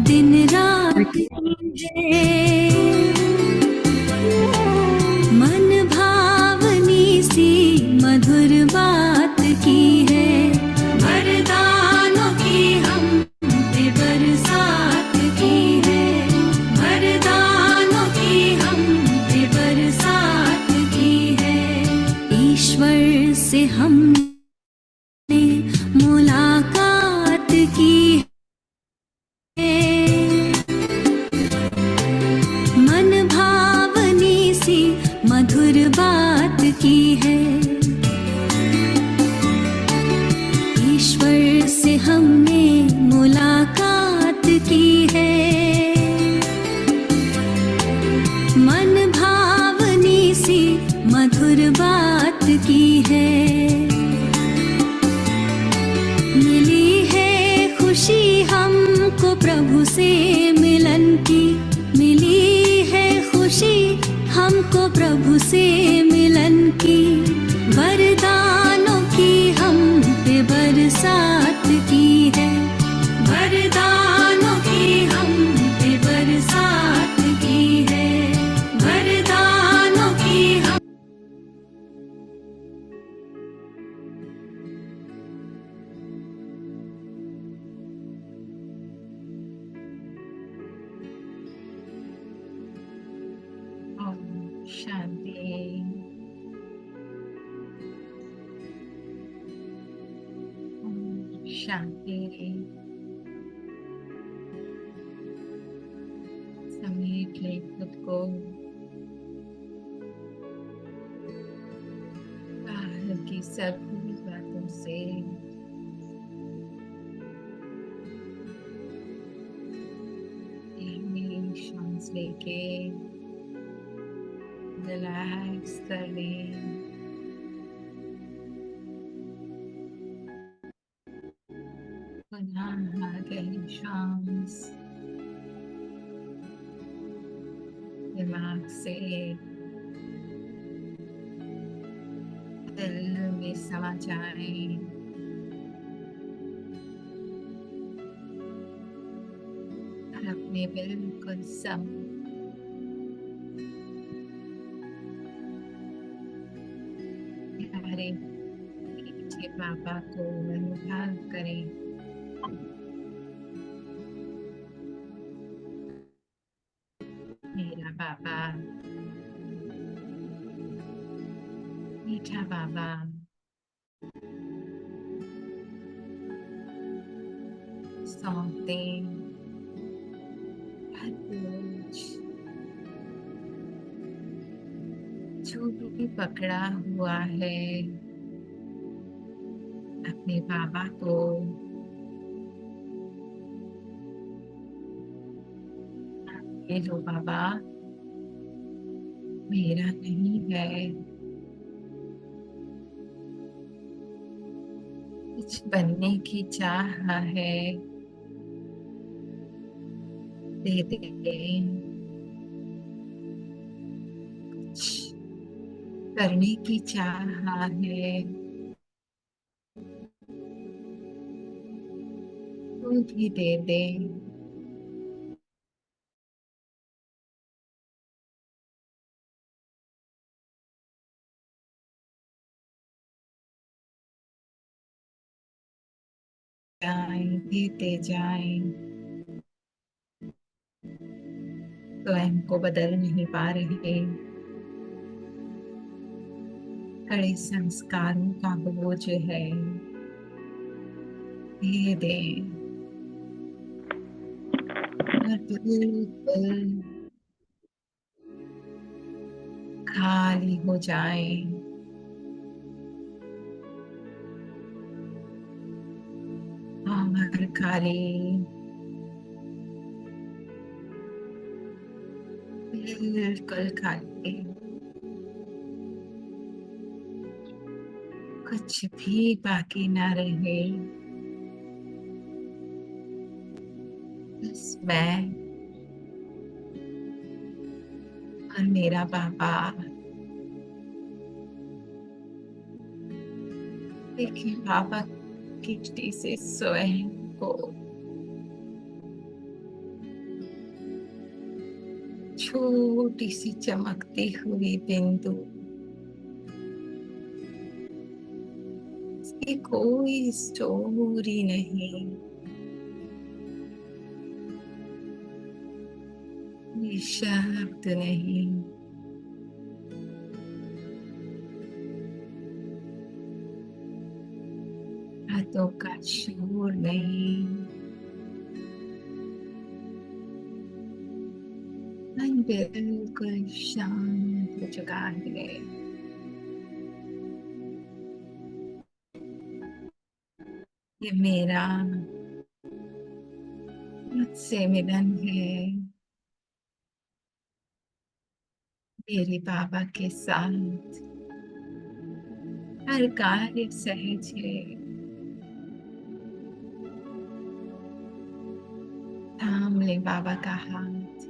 दिन रात है, मन भावनी सी मधुर बात की है, वरदानों की हम पे बरसात की है, वरदानों की हम पे बरसात की है। ईश्वर से हमने मुलाकात की है, मन भावनी सी मधुर बात की है। ईश्वर से हमने मुलाकात की है, मन भावनी सी मधुर बात की है। मिली है खुशी हमको प्रभु से मिलन की, मिली है खुशी हमको प्रभु से मिलन की, वरदानों की हम पे बरसात की है, वरदानों की हम पे बरसात की है, वरदानों की हम। शांति। शांति। समेट ले खुद को, बाहर की सभी बातों से। सांस लेके रिलैक्स कर लें। गहरी सांस दिमाग से दिल में समा जाए। और अपने बिल्कुल सम प्यारे मीठे पापा को अनुभव करें। मेरा पापा, मीठा पापा, सौंपते हर रोज जो भी पकड़ा हुआ है अपने पापा को, ये लो बाबा, मेरा नहीं है, कुछ बनने की चाह है, दे दे। कुछ करने की चाह है, वो भी दे दे। जाए देते जाए, स्वयं को बदल नहीं पा रहे, कड़े संस्कारों का बोझ है, दे दे। और बिल्कुल खाली हो जाए। और खाली, बिल्कुल खाली, कुछ भी बाकी ना रहे। बस मैं और मेरा पापा। देखिए पापा किस्ती से स्वयं को छोटी सी चमकती हुई बिंदु, इसकी कोई स्टोरी नहीं, ये शब्द नहीं, हाथों का शोर नहीं, मन बिल्कुल शांत हो चुका है। ये मेरा मुझसे मिलन है, मेरे बाबा के साथ हर कार्य सहज है। थाम ले बाबा का हाथ,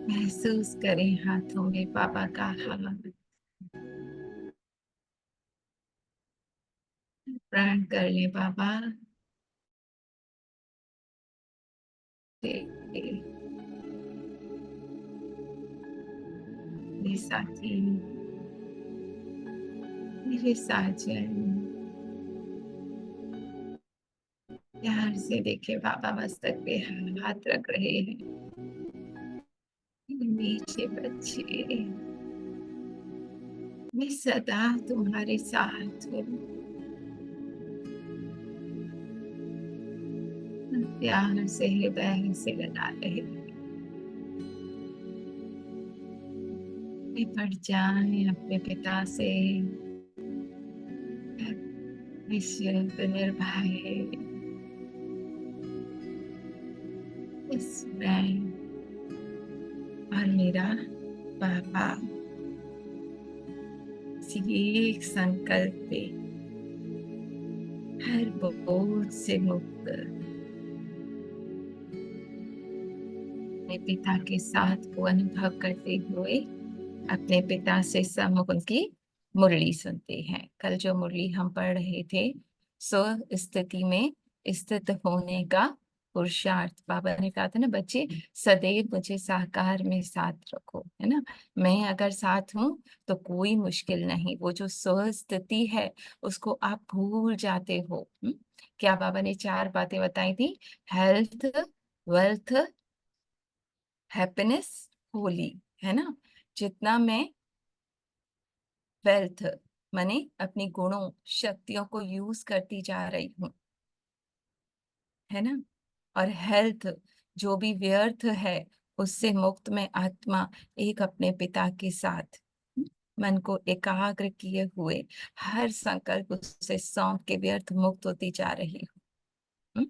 महसूस करें हाथों में बाबा का हाथ, प्रण कर ले बाबा तेरे साथी, मेरे साजन। प्यार से देखे बाबा मस्तक पे हाथ रख रहे हैं। नीचे बच्चे, मैं सदा तुम्हारे साथ हूँ। प्यार से हृदय से लगा रहे, निपट जाए अपने पिता से, निश्चिंत निर्भय इसमें। और मेरा पापा एक संकल्प पे हर बोझ से मुक्त, अपने पिता के साथ को अनुभव करते हुए अपने पिता से सम्मुख उनकी मुरली सुनते हैं। कल जो मुरली हम पढ़ रहे थे, स्व स्थिति में स्थित होने का पुरुषार्थ, बाबा ने कहा था ना बच्चे सदैव मुझे साकार में साथ रखो, है ना। मैं अगर साथ हूं तो कोई मुश्किल नहीं। वो जो स्व स्थिति है उसको आप भूल जाते हो। क्या बाबा ने 4 बातें बताई थी? हेल्थ, वेल्थ, हैप्पीनेस, होली, है ना। जितना मैं वेल्थ माने अपनी गुणों शक्तियों को यूज करती जा रही हूँ, है ना, और हेल्थ जो भी व्यर्थ है उससे मुक्त में आत्मा एक अपने पिता के साथ मन को एकाग्र किए हुए हर संकल्प उससे सौंप के व्यर्थ मुक्त होती जा रही हूँ।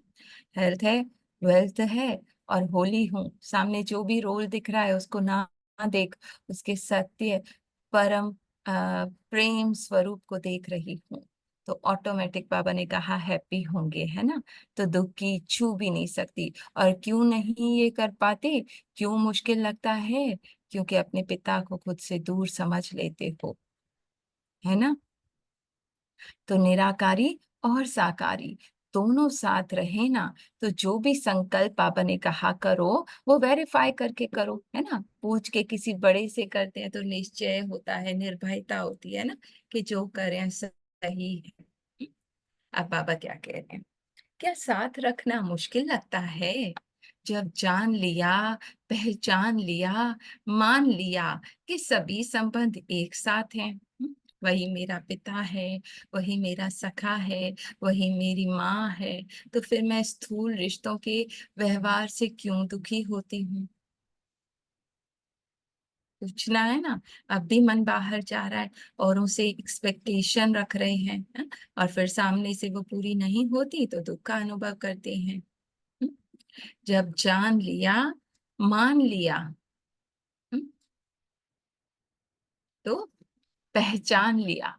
हेल्थ है, वेल्थ है और होली हूँ। सामने जो भी रोल दिख रहा है उसको ना देख, उसके सत्य परम प्रेम स्वरूप को देख रही हूँ, तो ऑटोमेटिक बाबा ने कहा हैप्पी होंगे, है ना। तो दुख की छू भी नहीं सकती। और क्यों नहीं ये कर पाते, क्यों मुश्किल लगता है? क्योंकि अपने पिता को खुद से दूर समझ लेते हो, है ना। तो निराकारी और साकारी दोनों साथ रहे ना, तो जो भी संकल्प बाबा ने कहा करो वो वेरीफाई करके करो, है ना। पूछ के किसी बड़े से करते हैं तो निश्चय होता है, निर्भयता होती है ना कि जो करें सही है। अब बाबा क्या कह रहे हैं? क्या साथ रखना मुश्किल लगता है? जब जान लिया, पहचान लिया, मान लिया कि सभी संबंध एक साथ हैं। वही मेरा पिता है, वही मेरा सखा है, वही मेरी माँ है, तो फिर मैं स्थूल रिश्तों के व्यवहार से क्यों दुखी होती हूँ? पूछना है ना। अब भी मन बाहर जा रहा है, औरों से एक्सपेक्टेशन रख रहे हैं, है? और फिर सामने से वो पूरी नहीं होती तो दुख का अनुभव करते हैं। हम्म? जब जान लिया, मान लिया, हम्म, तो पहचान लिया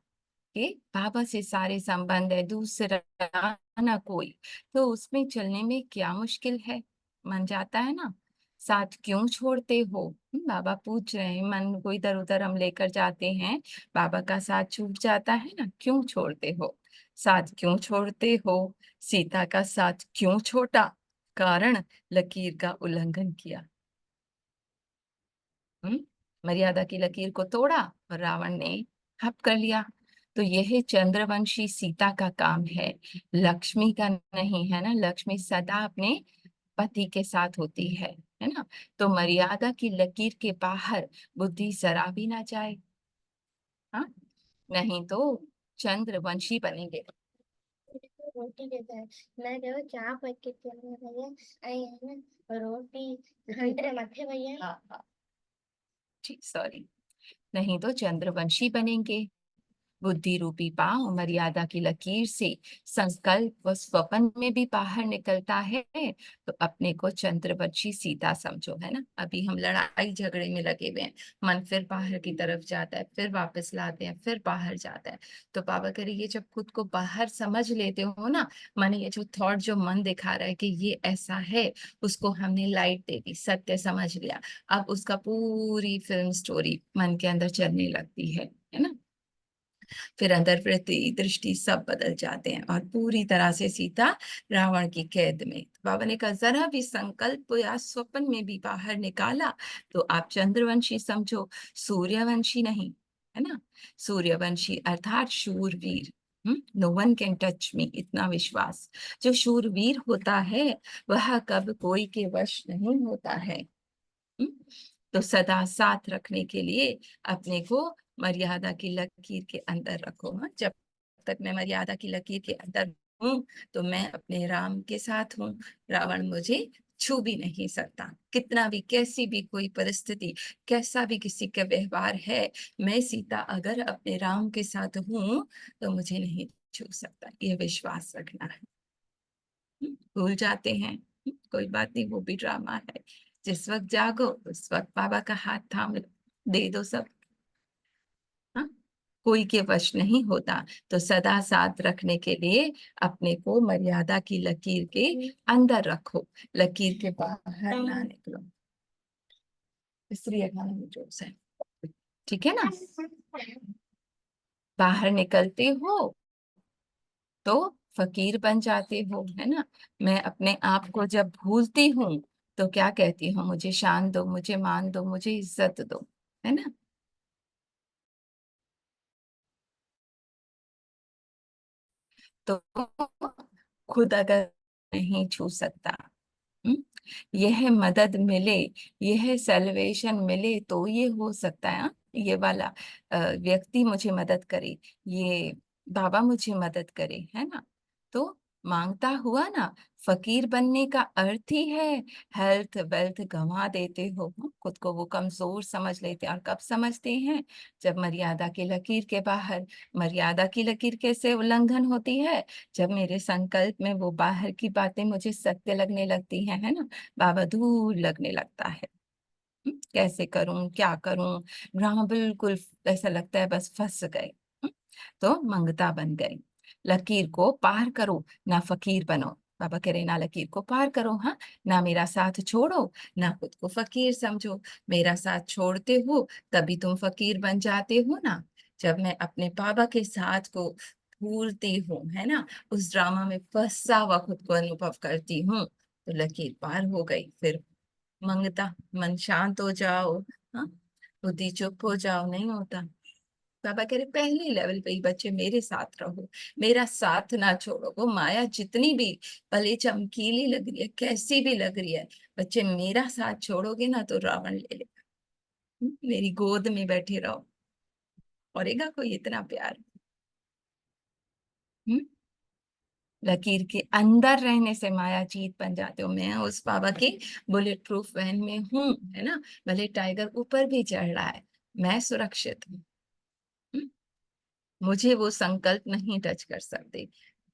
कि बाबा से सारे संबंध है, दूसरा ना कोई, तो उसमें चलने में क्या मुश्किल है? मन जाता है ना। साथ क्यों छोड़ते हो? बाबा पूछ रहे हैं, मन को इधर उधर हम लेकर जाते हैं, बाबा का साथ छूट जाता है ना, क्यों छोड़ते हो? साथ क्यों छोड़ते हो? सीता का साथ क्यों छोड़ा? कारण लकीर का उल्लंघन किया। हम्म मर्यादा की लकीर को तोड़ा और रावण ने हप कर लिया। तो यह चंद्रवंशी सीता का काम है, लक्ष्मी का नहीं, है ना। लक्ष्मी सदा अपने पति के साथ होती है ना। तो मर्यादा की लकीर के बाहर बुद्धि जरा भी ना जाए, हाँ, नहीं तो चंद्रवंशी बनेंगे। रोटी देता है मैं जो चाप के भैया आई है ना रोटी घंटे मथे भैया हाँ हाँ, जी सॉरी, नहीं तो चंद्रवंशी बनेंगे। बुद्धि रूपी पांव मर्यादा की लकीर से संकल्प व स्वप्न में भी बाहर निकलता है, तो अपने को चंद्रवंशी सीता समझो, है ना। अभी हम लड़ाई झगड़े में लगे हुए हैं, मन फिर बाहर की तरफ जाता है, फिर वापस लाते हैं, फिर बाहर जाता है। तो बाबा कह रहे ये जब खुद को बाहर समझ लेते हो ना, माने ये जो थॉट जो मन दिखा रहा है कि ये ऐसा है, उसको हमने लाइट दे दी, सत्य समझ लिया, अब उसका पूरी फिल्म स्टोरी मन के अंदर चलने लगती है ना। फिर अंदर वृत्ति दृष्टि सब बदल जाते हैं और पूरी तरह से सीता रावण की कैद में। बाबा ने कहा जरा भी संकल्प या स्वप्न में भी बाहर निकाला तो आप चंद्रवंशी समझो, सूर्यवंशी नहीं, है ना। सूर्यवंशी अर्थात शूरवीर। No one can touch me, इतना विश्वास। जो शूरवीर होता है वह कब कोई के वश नहीं होता है। हम्म, तो सदा साथ रखने के लिए अपने को मर्यादा की लकीर के अंदर रखो। हाँ, जब तक मैं मर्यादा की लकीर के अंदर हूँ तो मैं अपने राम के साथ हूँ, रावण मुझे छू भी नहीं सकता। कितना भी कैसी भी कोई परिस्थिति, कैसा भी किसी का व्यवहार है, मैं सीता अगर अपने राम के साथ हूँ तो मुझे नहीं छू सकता। ये विश्वास रखना है। भूल जाते हैं, कोई बात नहीं, वो भी ड्रामा है। जिस वक्त जागो उस वक्त बाबा का हाथ थाम लो, दे दो सब। हाँ, कोई के वश नहीं होता। तो सदा साथ रखने के लिए अपने को मर्यादा की लकीर के अंदर रखो, लकीर के बाहर ना निकलो। इसलिए खाना में जोश है, ठीक है ना। बाहर निकलते हो तो फकीर बन जाते हो, है ना। मैं अपने आप को जब भूलती हूँ तो क्या कहती हूँ, मुझे शान दो, मुझे मान दो, मुझे इज्जत दो, है ना। तो खुद अगर नहीं छू सकता, हम्म, यह मदद मिले, यह सेल्वेशन मिले तो ये हो सकता है। हाँ? ये वाला व्यक्ति मुझे मदद करे, ये बाबा मुझे मदद करे, है ना। तो मांगता हुआ ना, फकीर बनने का अर्थ ही है हेल्थ वेल्थ गंवा देते हो। हाँ? खुद को वो कमजोर समझ लेते हैं। और कब समझते हैं, जब मर्यादा की लकीर के बाहर। मर्यादा की लकीर कैसे उल्लंघन होती है, जब मेरे संकल्प में वो बाहर की बातें मुझे सत्य लगने लगती हैं, है ना। बाबा दूर लगने लगता है। कैसे करूं, क्या करूं, राह बिल्कुल ऐसा लगता है बस फंस गए। हम्म, तो मंगता बन गई। लकीर को पार करो, ना फकीर बनो। बाबा कह रहे ना लकीर को पार करो, हाँ, ना मेरा साथ छोड़ो, ना खुद को फकीर समझो। मेरा साथ छोड़ते हो तभी तुम फकीर बन जाते हो ना। जब मैं अपने बाबा के साथ को भूलती हूँ, है ना, उस ड्रामा में फंसा हुआ खुद को अनुभव करती हूँ, तो लकीर पार हो गई। फिर मंगता, मन शांत हो जाओ, हाँ, बुद्धि चुप हो जाओ, नहीं होता। बाबा कह रहे पहले लेवल पे ही बच्चे मेरे साथ रहो, मेरा साथ ना छोड़ो। वो माया जितनी भी भले चमकीली लग रही है, कैसी भी लग रही है, बच्चे मेरा साथ छोड़ोगे ना तो रावण ले लेगा। मेरी गोद में बैठे रहो, औरेगा कोई इतना प्यार। हम्म लकीर के अंदर रहने से माया जीत बन जाते हो। मैं उस बाबा की बुलेट प्रूफ वैन में हूँ, है ना। भले टाइगर ऊपर भी चढ़ रहा है, मैं सुरक्षित हूँ। हम्म? मुझे वो संकल्प नहीं टच कर सकते।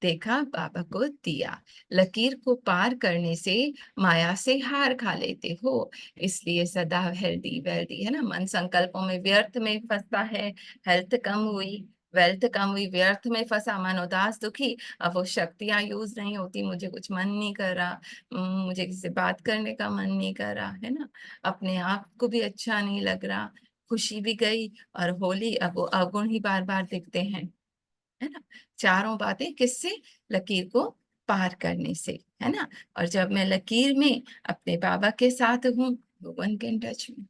देखा, बाबा को दिया। लकीर को पार करने से माया से हार खा लेते हो। इसलिए सदा हेल्दी वेल्दी, है ना। मन संकल्पों में व्यर्थ में फंसता है, हेल्थ कम हुई, वेल्थ कम हुई, व्यर्थ में फंसा, मन उदास दुखी। अब वो शक्तियां यूज नहीं होती, मुझे कुछ मन नहीं कर रहा, मुझे किसी से बात करने का मन नहीं कर रहा, है ना। अपने आप को भी अच्छा नहीं लग रहा, खुशी भी गई, और होली अब वो अवगुण ही बार बार दिखते हैं, है ना। चारों बातें किससे, लकीर को पार करने से, है ना। और जब मैं लकीर में अपने बाबा के साथ हूँ, no one can touch me.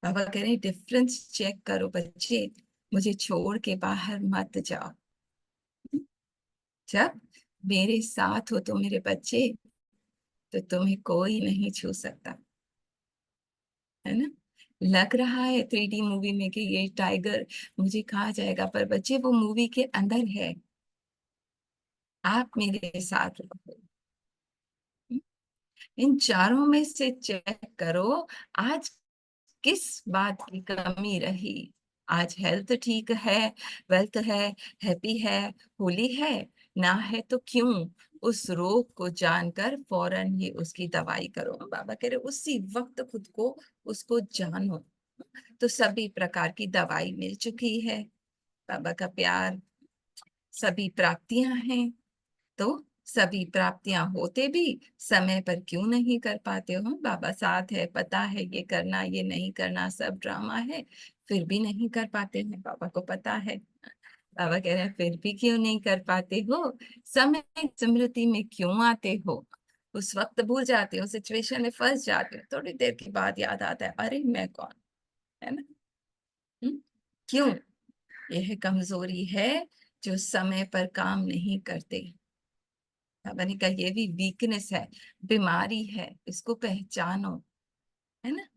बाबा कह रहे हैं डिफरेंस चेक करो बच्चे, मुझे छोड़ के बाहर मत जाओ। जब मेरे साथ हो तो मेरे बच्चे, तो तुम्हें कोई नहीं छू सकता, है ना। लग रहा है 3D मूवी में कि ये टाइगर मुझे खा जाएगा, पर बच्चे वो मूवी के अंदर है, आप मेरे साथ रहो। इन चारों में से चेक करो, आज किस बात की कमी रही। आज हेल्थ ठीक है, वेल्थ है, हैप्पी है, होली है, ना है तो क्यों। उस रोग को जानकर फौरन ही उसकी दवाई करो। बाबा कह रहे उसी वक्त खुद को उसको जानो, तो सभी प्रकार की दवाई मिल चुकी है। बाबा का प्यार, सभी प्राप्तियां हैं, तो सभी प्राप्तियां होते भी समय पर क्यों नहीं कर पाते हो। बाबा साथ है, पता है ये करना ये नहीं करना सब ड्रामा है, फिर भी नहीं कर पाते हैं, बाबा को पता है। बाबा कह रहे हैं फिर भी क्यों नहीं कर पाते हो, समय स्मृति में क्यों आते हो, उस वक्त भूल जाते हो, सिचुएशन में फंस जाते हो, थोड़ी देर के बाद याद आता है अरे मैं कौन, है ना। हम्म? क्यों, यह कमजोरी है जो समय पर काम नहीं करते। बाबा ने कहा ये भी वीकनेस है, बीमारी है, इसको पहचानो, है ना।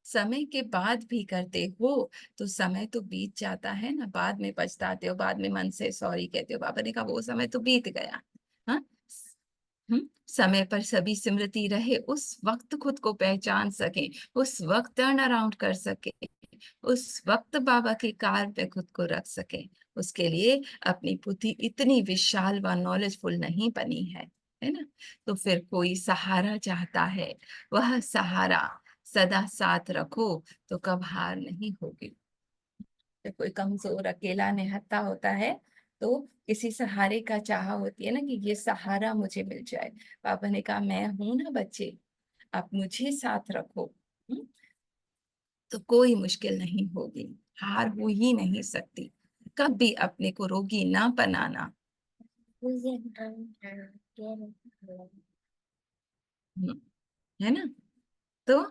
समय के बाद भी करते हो तो समय तो बीत जाता है ना, बाद में पछताते हो, बाद में मन से सॉरी कहते हो। बाबा ने कहा वो समय तो बीत गया। हाँ, समय पर सभी स्मृति रहे, उस वक्त खुद को पहचान सके, उस वक्त टर्न अराउंड कर सके, उस वक्त बाबा के कार पे खुद को रख सके। उसके लिए अपनी बुद्धि इतनी विशाल व नॉलेजफुल नहीं बनी है ना। तो फिर कोई सहारा चाहता है, वह सहारा सदा साथ रखो, तो कब हार नहीं होगी। जब कोई कमजोर अकेला निहत्था होता है, तो किसी सहारे का चाह होती है ना कि ये सहारा मुझे मिल जाए। पापा ने कहा मैं हूं ना बच्चे, आप मुझे साथ रखो, हम्म, तो कोई मुश्किल नहीं होगी, हार हो ही नहीं सकती। कभी अपने को रोगी ना बनाना। हम्म, है ना। तो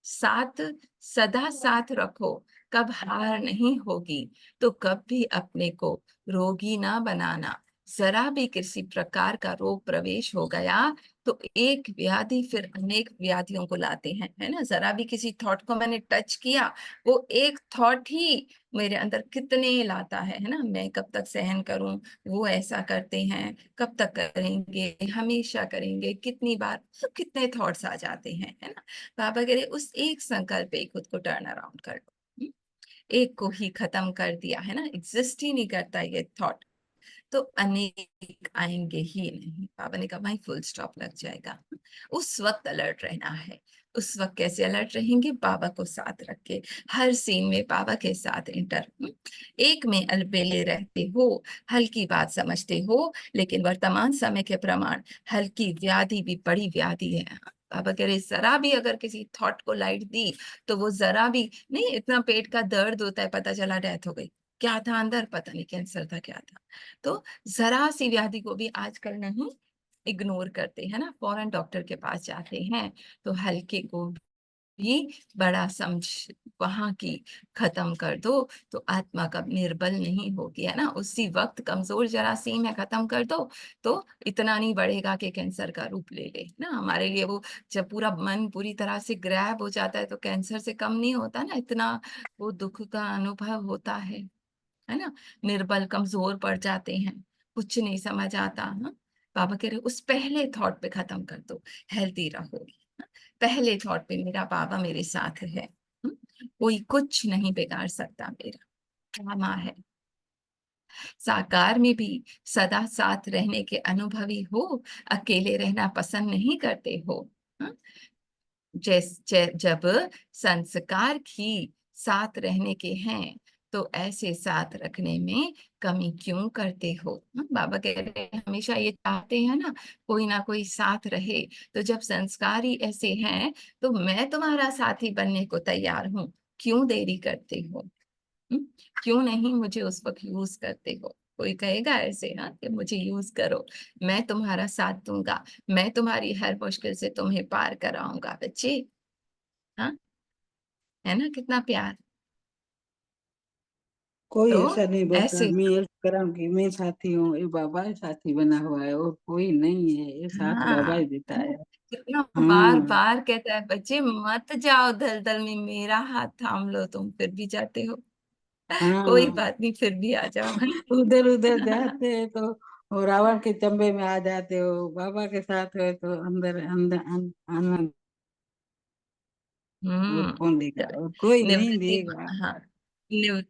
साथ सदा साथ रखो, कब हार नहीं होगी। तो कभी अपने को रोगी ना बनाना। जरा भी किसी प्रकार का रोग प्रवेश हो गया तो एक व्याधि फिर अनेक व्याधियों को लाते हैं, है ना। जरा भी किसी थॉट को मैंने टच किया, वो एक थॉट ही मेरे अंदर कितने लाता है ना। मैं कब तक सहन करूं, वो ऐसा करते हैं, कब तक करेंगे, हमेशा करेंगे, कितनी बार, तो कितने थॉट्स आ जाते हैं, है ना। बाबा कह रहे उस एक संकल्प पे खुद को टर्न अराउंड कर लो। एक को ही खत्म कर दिया, है ना, एग्जिस्ट ही नहीं करता ये थॉट, तो अनेक आएंगे ही नहीं। बाबा ने कहा भाई फुल स्टॉप लग जाएगा। उस वक्त अलर्ट रहना है। उस वक्त कैसे अलर्ट रहेंगे, बाबा को साथ रख के, हर सीन में बाबा के साथ इंटर, एक में अलबेले रहते हो, हल्की बात समझते हो, लेकिन वर्तमान समय के प्रमाण हल्की व्याधि भी बड़ी व्याधि है। बाबा कह रहे जरा भी अगर किसी थॉट को लाइट दी, तो वो जरा भी नहीं, इतना पेट का दर्द होता है, पता चला डेथ हो गई, क्या था अंदर पता नहीं, कैंसर था क्या था। तो जरा सी व्याधि को भी आजकल नहीं इग्नोर करते हैं ना, फौरन डॉक्टर के पास जाते हैं। तो हल्के को भी बड़ा समझ वहां की खत्म कर दो, तो आत्मा कब निर्बल नहीं होगी, है ना। उसी वक्त कमजोर जरासीम है, खत्म कर दो, तो इतना नहीं बढ़ेगा कि कैंसर का रूप ले ले ना हमारे लिए। वो जब पूरा मन पूरी तरह से ग्रैब हो जाता है, तो कैंसर से कम नहीं होता ना, इतना वो दुख का अनुभव होता है ना। निर्बल कमजोर पड़ जाते हैं, कुछ नहीं समझ आता। हाँ, बाबा कह रहे उस पहले थॉट पे खत्म कर दो, हेल्दी रहोगी। हाँ, पहले थॉट पे मेरा बाबा मेरे साथ है, कोई कुछ नहीं बिगाड़ सकता मेरा, ड्रामा है। साकार में भी सदा साथ रहने के अनुभवी हो, अकेले रहना पसंद नहीं करते हो। हाँ, जब संस्कार ही साथ रहने के हैं, तो ऐसे साथ रखने में कमी क्यों करते हो। बाबा कह रहे हैं हमेशा ये चाहते हैं ना कोई ना कोई साथ रहे, तो जब संस्कार ही ऐसे हैं, तो मैं तुम्हारा साथी बनने को तैयार हूँ, क्यों देरी करते हो। हम्म? क्यों नहीं मुझे उस वक्त यूज करते हो। कोई कहेगा ऐसे, हाँ, कि मुझे यूज करो, मैं तुम्हारा साथ दूंगा, मैं तुम्हारी हर मुश्किल से तुम्हें पार कराऊंगा बच्चे। हाँ, है ना कितना प्यार। कोई तो ऐसा नहीं बोलता ऐसे, मैं हेल्प कराऊंगी, मैं साथी हूँ, ये बाबा ही साथी बना हुआ है और कोई नहीं है, ये साथ बाबा हाँ, ही देता है ना, है। कितना बार हाँ बार कहता है, बच्चे मत जाओ दलदल में, मेरा हाथ थाम लो, तुम फिर भी जाते हो। कोई हाँ, बात नहीं, फिर भी आ जाओ, है उधर उधर ना। जाते हैं तो और रावण के चंबे में आ जाते हो, बाबा के साथ हो तो अंदर अंदर आनंद। और हम्म। कौन देगा, चलो, और कोई नहीं निवृत्ति, देगा। हाँ,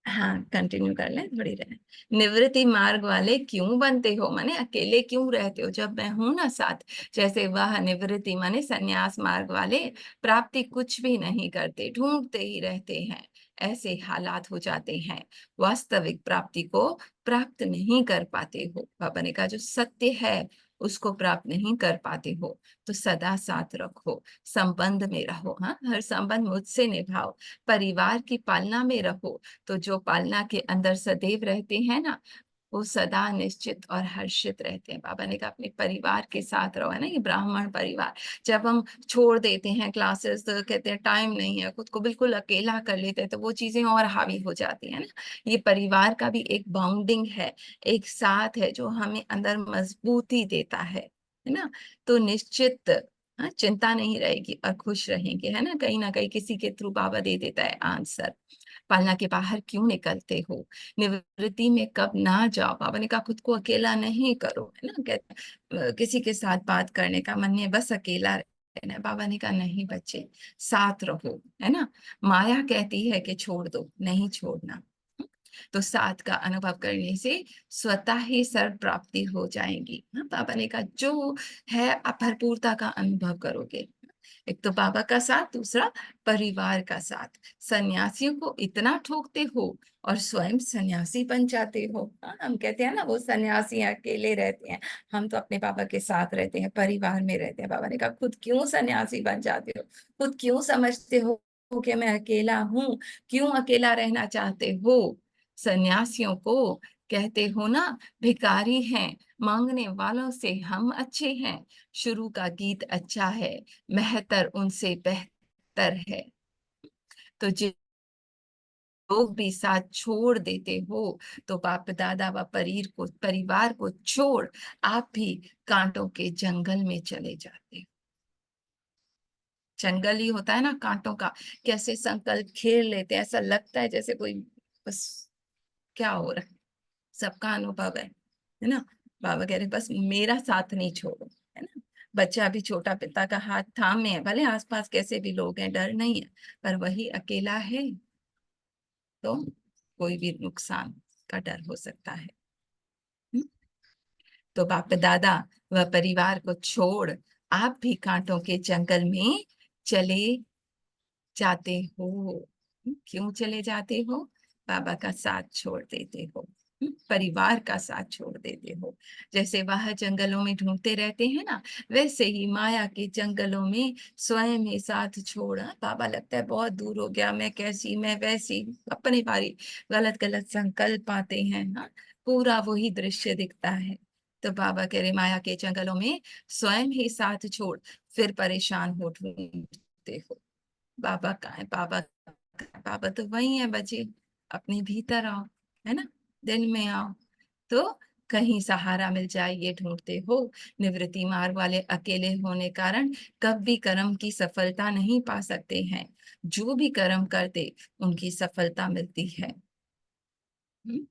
हाँ, कंटिन्यू कर लें, थोड़ी रहे। निवृत्ति मार्ग वाले क्यों बनते हो, माने अकेले क्यों रहते हो जब मैं हूं ना साथ। जैसे वह निवृत्ति माने संन्यास मार्ग वाले प्राप्ति कुछ भी नहीं करते, ढूंढते ही रहते हैं, ऐसे हालात हो जाते हैं, वास्तविक प्राप्ति को प्राप्त नहीं कर पाते हो। बाबा ने कहा जो सत्य है उसको प्राप्त नहीं कर पाते हो, तो सदा साथ रखो, संबंध में रहो, हाँ, हर संबंध मुझसे निभाओ, परिवार की पालना में रहो, तो जो पालना के अंदर सदैव रहते हैं ना, वो सदा निश्चित और हर्षित रहते हैं। बाबा ने कहा अपने परिवार के साथ रहो, है ना, ये ब्राह्मण परिवार। जब हम छोड़ देते हैं क्लासेस, तो कहते हैं टाइम नहीं है, खुद को बिल्कुल अकेला कर लेते हैं, तो वो चीजें और हावी हो जाती है ना। ये परिवार का भी एक बाउंडिंग है, एक साथ है, जो हमें अंदर मजबूती देता है ना। तो निश्चित, हाँ, चिंता नहीं रहेगी और खुश रहेंगे, है ना कहीं किसी के थ्रू बाबा दे देता है आंसर। पालना के बाहर क्यों निकलते हो, निवृत्ति में कब ना जाओ। बाबा ने कहा खुद को अकेला नहीं करो, है ना, किसी के साथ बात करने का मन नहीं है, बस अकेला रहना है। बाबा ने कहा नहीं बच्चे, साथ रहो, है ना। माया कहती है कि छोड़ दो, नहीं छोड़ना। तो साथ का अनुभव करने से स्वतः ही सर्व प्राप्ति हो जाएगी। हाँ, बाबा ने कहा जो है आप भरपूरता का अनुभव करोगे। एक तो बाबा का साथ, दूसरा परिवार का साथ। सन्यासियों को इतना ठोकते हो और स्वयं सन्यासी बन जाते हो। हाँ, हम कहते हैं ना वो सन्यासी अकेले रहते हैं, हम तो अपने बाबा के साथ रहते हैं, परिवार में रहते हैं। बाबा ने कहा खुद क्यों सन्यासी बन जाते हो, खुद क्यों समझते हो कि मैं अकेला हूँ, क्यों अकेला रहना चाहते हो। सन्यासियों को कहते हो ना भिखारी हैं, मांगने वालों से हम अच्छे हैं, शुरू का गीत अच्छा है, मेहतर उनसे बेहतर है। तो जो लोग भी साथ छोड़ देते हो, तो बाप दादा व परिवार को छोड़ आप भी कांटों के जंगल में चले जाते हो। जंगल ही होता है ना कांटों का, कैसे संकल्प खेल लेते हैं, ऐसा लगता है जैसे कोई, बस क्या हो रहा है, सबका अनुभव है ना। बाबा कह रहे बस मेरा साथ नहीं छोड़ो, है ना। बच्चा भी छोटा पिता का हाथ थामे है, भले आसपास कैसे भी लोग हैं, डर नहीं है, पर वही अकेला है तो कोई भी नुकसान का डर हो सकता है। हम्म? तो बाप दादा व परिवार को छोड़ आप भी कांटों के जंगल में चले जाते हो। क्यों चले जाते हो, बाबा का साथ छोड़ देते हो, परिवार का साथ छोड़ देते हो। जैसे वह जंगलों में ढूंढते रहते हैं ना, वैसे ही माया के जंगलों में स्वयं ही साथ छोड़ा। बाबा लगता है बहुत दूर हो गया, मैं कैसी मैं वैसी, अपने बारी गलत गलत संकल्प आते हैं, हाँ, पूरा वही दृश्य दिखता है। तो बाबा कह रहे माया के जंगलों में स्वयं ही साथ छोड़, फिर परेशान हो ढूंढते हो। बाबा कहाँ है, बाबा तो वही है बच्चे, अपने भीतर आओ, है ना, दिल में आओ, तो कहीं सहारा मिल जाए ये ढूंढते हो। निवृत्ति मार्ग वाले अकेले होने कारण कभी कर्म की सफलता नहीं पा सकते हैं, जो भी कर्म करते उनकी सफलता मिलती है। हम्म?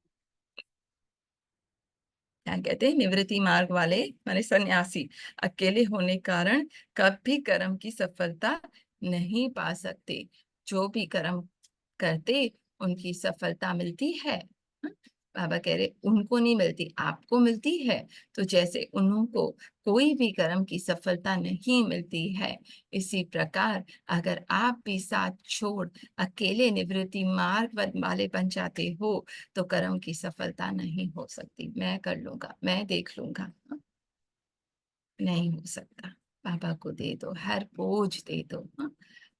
क्या कहते हैं, निवृत्ति मार्ग वाले माने सन्यासी अकेले होने कारण कभी कर्म की सफलता नहीं पा सकते, जो भी कर्म करते उनकी सफलता मिलती है। हाँ? बाबा कह रहे उनको नहीं मिलती, आपको मिलती है। तो जैसे उनको कोई भी कर्म की सफलता नहीं मिलती है, इसी प्रकार अगर आप भी साथ छोड़ अकेले निवृत्ति मार्ग वाले बन जाते हो, तो कर्म की सफलता नहीं हो सकती। मैं कर लूंगा, मैं देख लूंगा, हाँ? नहीं हो सकता। बाबा को दे दो, हर बोझ दे दो, हाँ?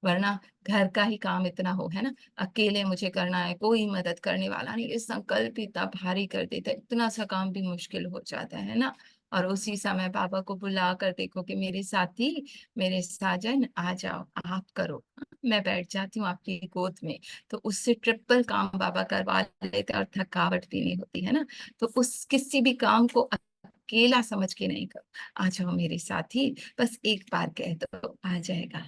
वरना घर का ही काम इतना हो, है ना, अकेले मुझे करना है, कोई मदद करने वाला नहीं, ये संकल्प इतना भारी कर देता है, इतना सा काम भी मुश्किल हो जाता है ना। और उसी समय बाबा को बुला कर देखो कि मेरे साथी, मेरे साजन आ जाओ, आप करो, मैं बैठ जाती हूँ आपकी गोद में। तो उससे ट्रिपल काम बाबा करवा लेते हैं और थकावट भी नहीं होती, है ना। तो उस किसी भी काम को अकेला समझ के नहीं करो, आ जाओ मेरे साथी, बस एक बार कह दो, आ जाएगा,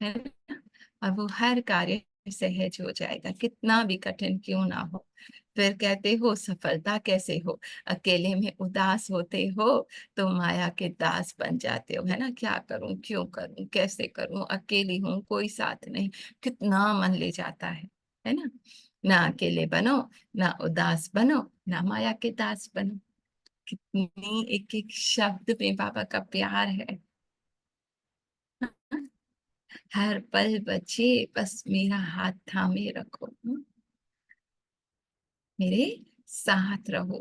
है ना। और वो हर कार्य सहज हो जाएगा, कितना भी कठिन क्यों ना हो। फिर कहते हो सफलता कैसे हो, अकेले में उदास होते हो तो माया के दास बन जाते हो, है ना। क्या करूं, क्यों करूं, कैसे करूं, अकेली हूं, कोई साथ नहीं, कितना मन ले जाता है ना। ना अकेले बनो, ना उदास बनो, ना माया के दास बनो। कितनी एक एक शब्द में बाबा का प्यार है। हर पल बचे बस मेरा हाथ थामे रखो, मेरे साथ रहो,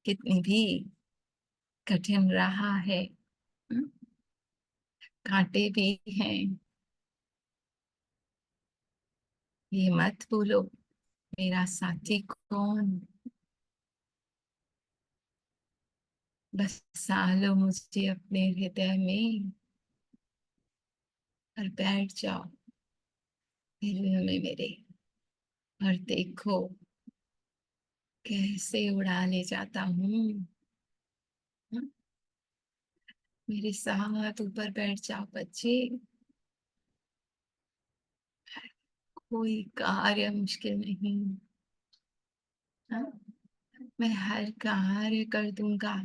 कितनी भी कठिन रहा है, हम्म, कांटे भी हैं, ये मत भूलो मेरा साथी कौन। बस सालो मुझे अपने हृदय में और बैठ जाओ दिल में मेरे, और देखो कैसे उड़ा ले जाता हूँ, हाँ? मेरे साथ ऊपर बैठ जाओ बच्चे, कोई कार्य मुश्किल नहीं, हाँ? मैं हर कार्य कर दूंगा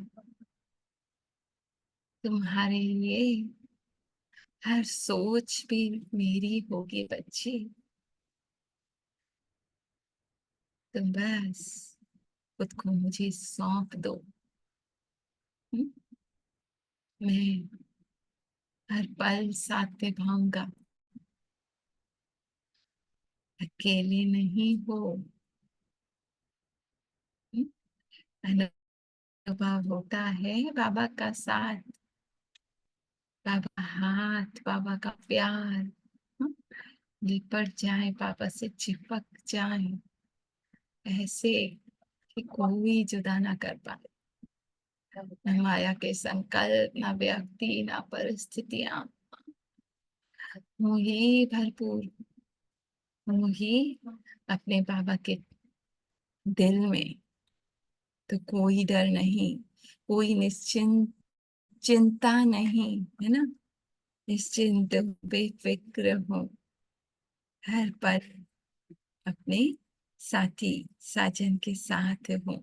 तुम्हारे लिए, हर सोच भी मेरी होगी बच्ची, तुम बस खुद को मुझे सौंप दो, हम्म? मैं हर पल साथ निभाऊंगा, अकेले नहीं हो, हम्म? अनुभव होता है बाबा का साथ, बाबा हाथ, बाबा का प्यार, हम्म? लिपट जाए बाबा से, चिपक जाए ऐसे कि कोई जुदा ना कर पाए, न माया के संकल्प, ना व्यक्ति, ना परिस्थितियां, मोही भरपूर, मोही अपने बाबा के दिल में, तो कोई डर नहीं, कोई निश्चिंत चिंता नहीं, है ना। निश्चिंत बेफिक्र हो, हर पल अपने साथी साजन के साथ हो,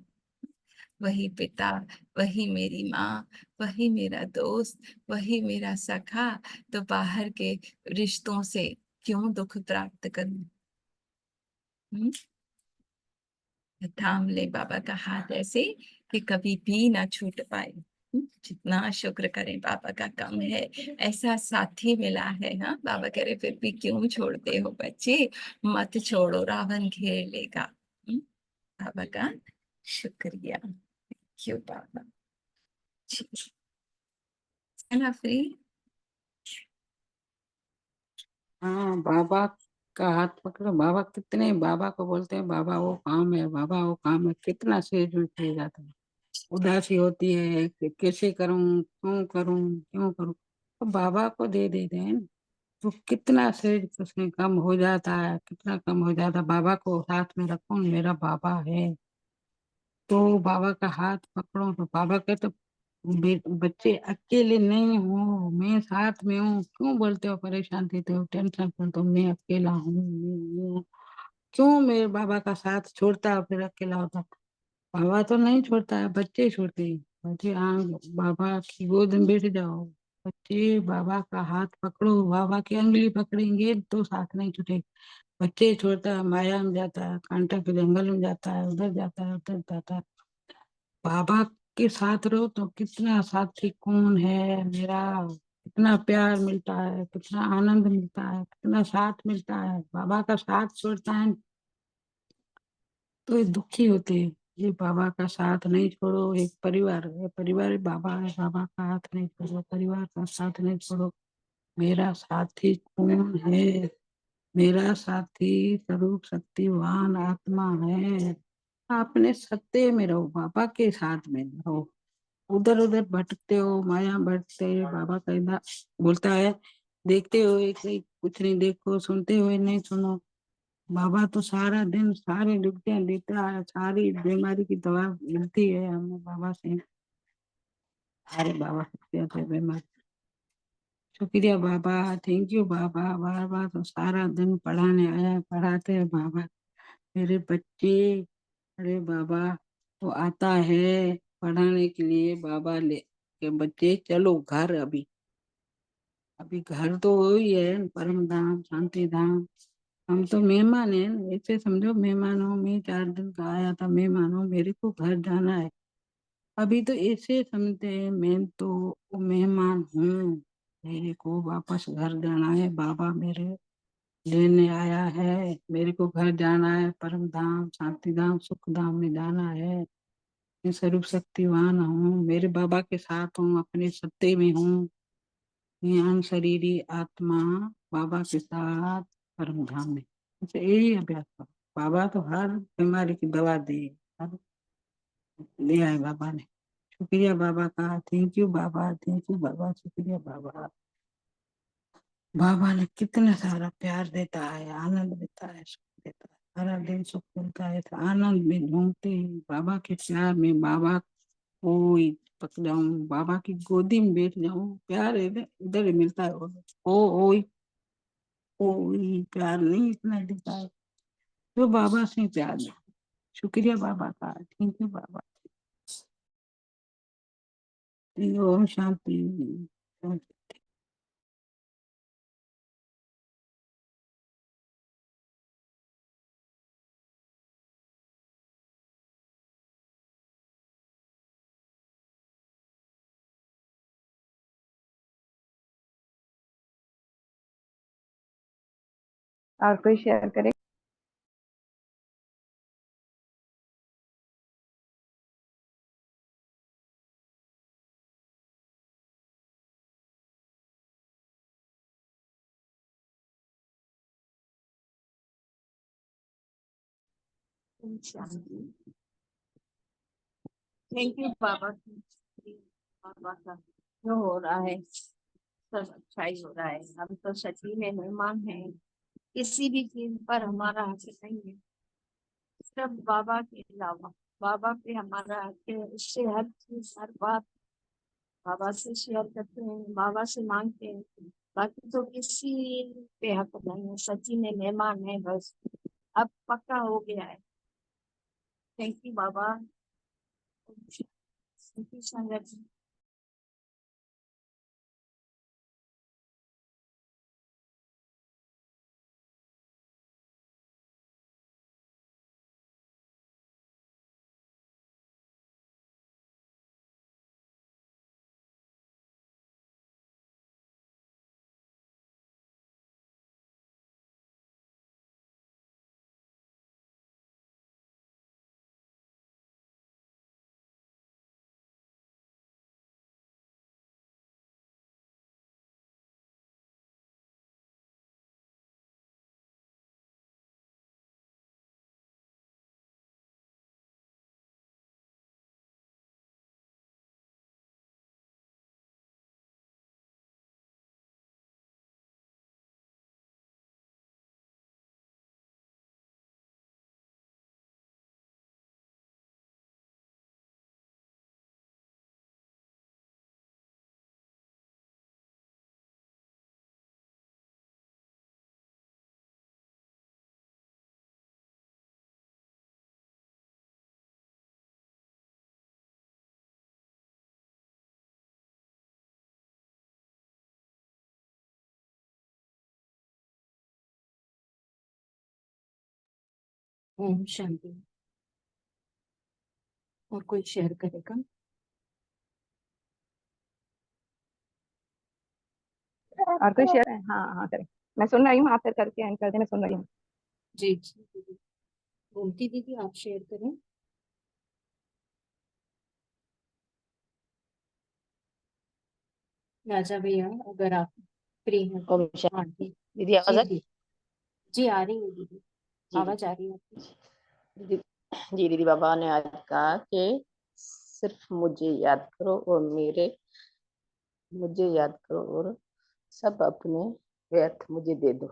वही पिता, वही मेरी माँ, वही मेरा दोस्त, वही मेरा सखा, तो बाहर के रिश्तों से क्यों दुख प्राप्त करूं, हम्म? थाम ले बाबा का हाथ ऐसे कि कभी भी ना छूट पाए, जितना शुक्र करें बाबा का कम है, ऐसा साथी मिला है, हाँ। बाबा कह रहे फिर भी क्यों छोड़ते हो बच्चे, मत छोड़ो, रावण घेर लेगा, बाबा का शुक्रिया, क्यों बाबा जी, है ना फ्री। हाँ, बाबा का हाथ पकड़ो, बाबा कितने, बाबा को बोलते हैं बाबा वो काम है, बाबा वो काम है, कितना सेज में फैल जाता है, उदासी होती है कि कैसे करूं, क्यों करूं, तो बाबा को दे देते हैं ना, तो कितना सेज उसमें कम हो जाता है, कितना कम हो जाता है। बाबा को साथ में रखो, मेरा बाबा है, तो बाबा का हाथ पकड़ो, तो बाबा कहते बच्चे अकेले नहीं हो, मैं साथ में हूँ, क्यों बोलते हो, परेशान देते हो, टेंशन करते हो, मैं अकेला हूँ, मैं हूँ। क्यों मेरे बाबा का साथ छोड़ता है, फिर अकेला होता। बाबा तो नहीं छोड़ता है, बच्चे छोड़ते हैं। बच्चे हाँ, बाबा की गोद में बैठ जाओ, बच्चे बाबा का हाथ पकड़ो, बाबा की उंगली पकड़ेंगे तो साथ नहीं छूटेगा। बच्चे छोड़ता है, माया में जाता है, कांटा के जंगल में जाता है, उधर जाता है, उधर जाता है। बाबा के साथ रहो तो कितना साथी कौन है मेरा, कितना प्यार मिलता है, कितना आनंद मिलता है, कितना साथ मिलता है। बाबा का साथ छोड़ता है तो ये दुखी होते हैं। ये बाबा का साथ नहीं छोड़ो, एक परिवार है, परिवार बाबा है, बाबा का हाथ नहीं छोड़ो, परिवार का साथ नहीं छोड़ो, मेरा साथी कौन है? मेरा साथी स्वरूप शक्तिवान आत्मा है। अपने सत्य में रहो, बाबा के साथ में रहो। उधर उधर भटकते हो, माया भटकते हो। बाबा कहना बोलता है, देखते हो कहीं कुछ नहीं देखो, सुनते हुए नहीं सुनो। बाबा तो सारा दिन सारी दुखियां देता है, सारी बीमारी की दवा मिलती है हमें बाबा से। अरे बाबा शुक्रिया थे बीमार, शुक्रिया बाबा, थैंक यू बाबा। बार बार तो सारा दिन पढ़ाने आया, पढ़ाते हैं बाबा मेरे बच्चे। अरे बाबा वो आता है पढ़ाने के लिए, बाबा ले के बच्चे चलो घर। अभी अभी घर तो वही है, परम धाम शांति धाम। हम तो मेहमान हैं, ऐसे समझो मेहमान हो। मैं 4 दिन का आया था, मेहमान हूँ, मेरे को घर जाना है। अभी तो ऐसे समझते हैं मैं तो मेहमान हूँ, मेरे को वापस घर जाना है। बाबा मेरे लेने आया है, मेरे को घर जाना है, परम धाम शांति धाम सुख धाम में जाना है। मैं स्वरूप शक्तिवान हूँ, मेरे बाबा के साथ हूँ, अपने सत्य में हूँ। ज्ञान शरीरी आत्मा बाबा के साथ परम धाम में। अच्छा, यही अभ्यास करो। बाबा तो हर बीमारी की दवा दे, हर ले आए बाबा ने। शुक्रिया बाबा का, थैंक यू बाबा, थैंक यू बाबा, शुक्रिया बाबा। बाबा ने कितना सारा प्यार देता है, आनंद देता है, सुख देता है। सारा दिन सुख मिलता है तो आनंद में झूमते हैं बाबा के प्यार में। बाबा को पक जाऊं, बाबा की गोदी में बैठ जाऊं, प्यार इधर इधर ही मिलता है। ओ कोई प्यार नहीं इतना देता है जो बाबा से प्यार है। शुक्रिया बाबा का, थैंक यू बाबा। ओम शांति। और कोई शेयर करे? थैंक यू बाबा। बाबा का जो हो रहा है सब अच्छा ही हो रहा है। हम तो सच्ची में मेहमान हैं, किसी भी चीज पर हमारा हक नहीं है, सिर्फ बाबा के अलावा। बाबा पे हमारा हक है, उससे हर चीज हर बात बाबा से शेयर करते हैं, बाबा से मांगते हैं। बाकी तो किसी पे हक नहीं है, सच्ची में मेहमान है बस। अब पक्का हो गया है। थैंक यू बाबा। थैंक यू संगत जी। ओम शांति। और कोई शेयर करेगा? और कोई शेयर है? हाँ हाँ करें। मैं सुन रही हूँ, आप फिर करके एंड कर दे, मैं सुन रही हूँ। जी जी। गोमती दीदी आप शेयर करें। राजा भैया अगर आप फ्री हूँ। ओम हाँ शांति। दीदी आवाज जी आ जी जी, आ रही है दीदी, जी आवाज आ रही है आपकी। दीदी। जी दीदी, बाबा ने आज कहा कि सिर्फ मुझे याद करो और मुझे याद करो और सब अपने व्यर्थ मुझे दे दो।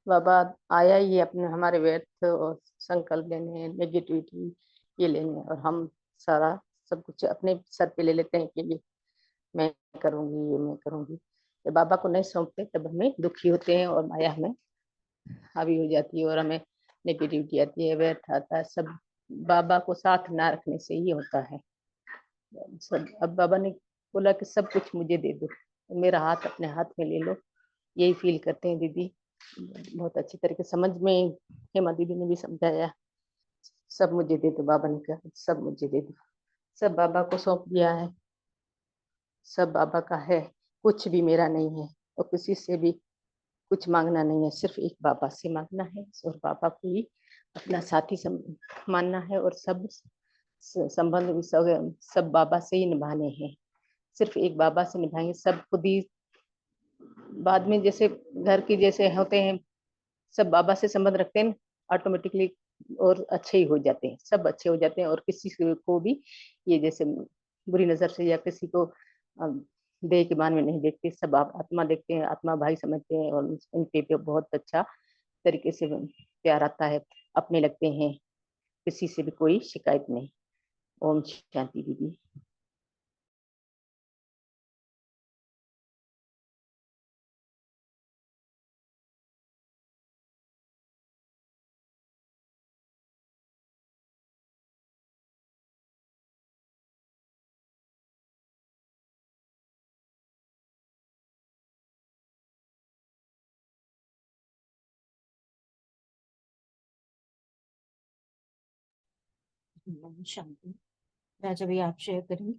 बाबा आया ही अपने हमारे व्यर्थ और संकल्प लेने, नेगेटिविटी ये लेने, और हम सारा सब कुछ अपने सर पे ले लेते हैं कि ये मैं करूंगी, ये मैं करूंगी। जब बाबा को नहीं सौंपते तब हमें दुखी होते हैं और माया हमें हावी हो जाती है और हमें नेगेटिविटी आती है, व्यर्थ आता है। सब बाबा को साथ ना रखने से ही होता है सब। अब बाबा ने बोला कि सब कुछ मुझे दे दो, मेरा हाथ अपने हाथ में ले लो। यही फील करते हैं दीदी, बहुत अच्छी तरीके समझ में। हेमा दीदी ने भी समझाया, सब मुझे दे दो। बाबा ने कहा सब मुझे दे दो, सब बाबा को सौंप दिया है, सब बाबा का है, कुछ भी मेरा नहीं है और किसी से भी कुछ मांगना नहीं है। सिर्फ एक बाबा से मांगना है और बाबा को ही अपना साथी मानना है, और सब संबंध भी सब बाबा से ही निभाने हैं। सिर्फ एक बाबा से निभाएंगे, सब खुद ही बाद में जैसे घर के जैसे होते हैं, सब बाबा से संबंध रखते हैं ऑटोमेटिकली, और अच्छे ही हो जाते हैं, सब अच्छे हो जाते हैं। और किसी को भी ये जैसे बुरी नजर से या किसी को देह के मान में नहीं देखते, सब आप आत्मा देखते हैं, आत्मा भाई समझते हैं, और इन पे बहुत अच्छा तरीके से प्यार आता है, अपने लगते हैं, किसी से भी कोई शिकायत नहीं। ओम शांति दीदी। शांति। राजा भैया आप शेयर करेंगे।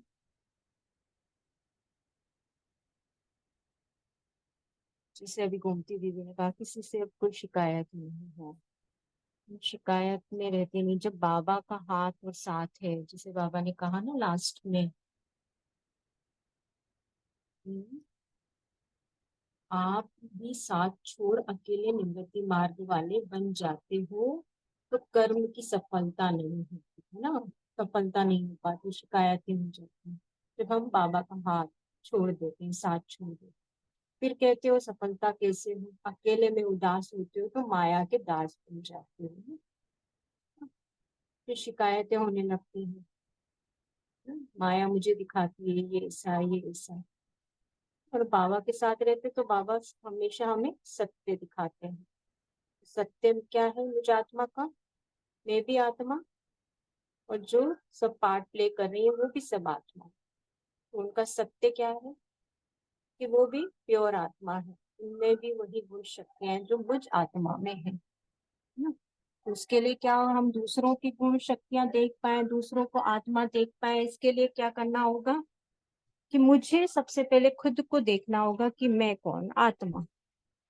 जैसे अभी गोमती दीदी ने कहा, किसी से अब कोई शिकायत नहीं है, शिकायत में रहते नहीं। जब बाबा का हाथ और साथ है, जैसे बाबा ने कहा ना लास्ट में, हम्म, आप भी साथ छोड़ अकेले निवृत्ति मार्ग वाले बन जाते हो तो कर्म की सफलता नहीं होती है ना, सफलता नहीं हो पाती, शिकायतें हो जाती हैं। जब हम बाबा का हाथ छोड़ देते हैं, साथ छोड़ देते हैं, फिर कहते हो सफलता कैसे हो, अकेले में उदास होते हो तो माया के दास बन जाते हो, फिर शिकायतें होने लगती हैं। माया मुझे दिखाती है ये ऐसा है, ये ऐसा है। और बाबा के साथ रहते तो बाबा हमेशा हमें सत्य दिखाते हैं। सत्य क्या है मुझ आत्मा का, मैं भी आत्मा, और जो सब पार्ट प्ले कर रही है वो भी सब आत्मा। तो उनका सत्य क्या है कि वो भी प्योर आत्मा है, उनमें भी वही गुण शक्तियां हैं जो मुझ आत्मा में है ना। तो उसके लिए क्या, हम दूसरों की गुण शक्तियां देख पाए, दूसरों को आत्मा देख पाए, इसके लिए क्या करना होगा कि मुझे सबसे पहले खुद को देखना होगा कि मैं कौन, आत्मा।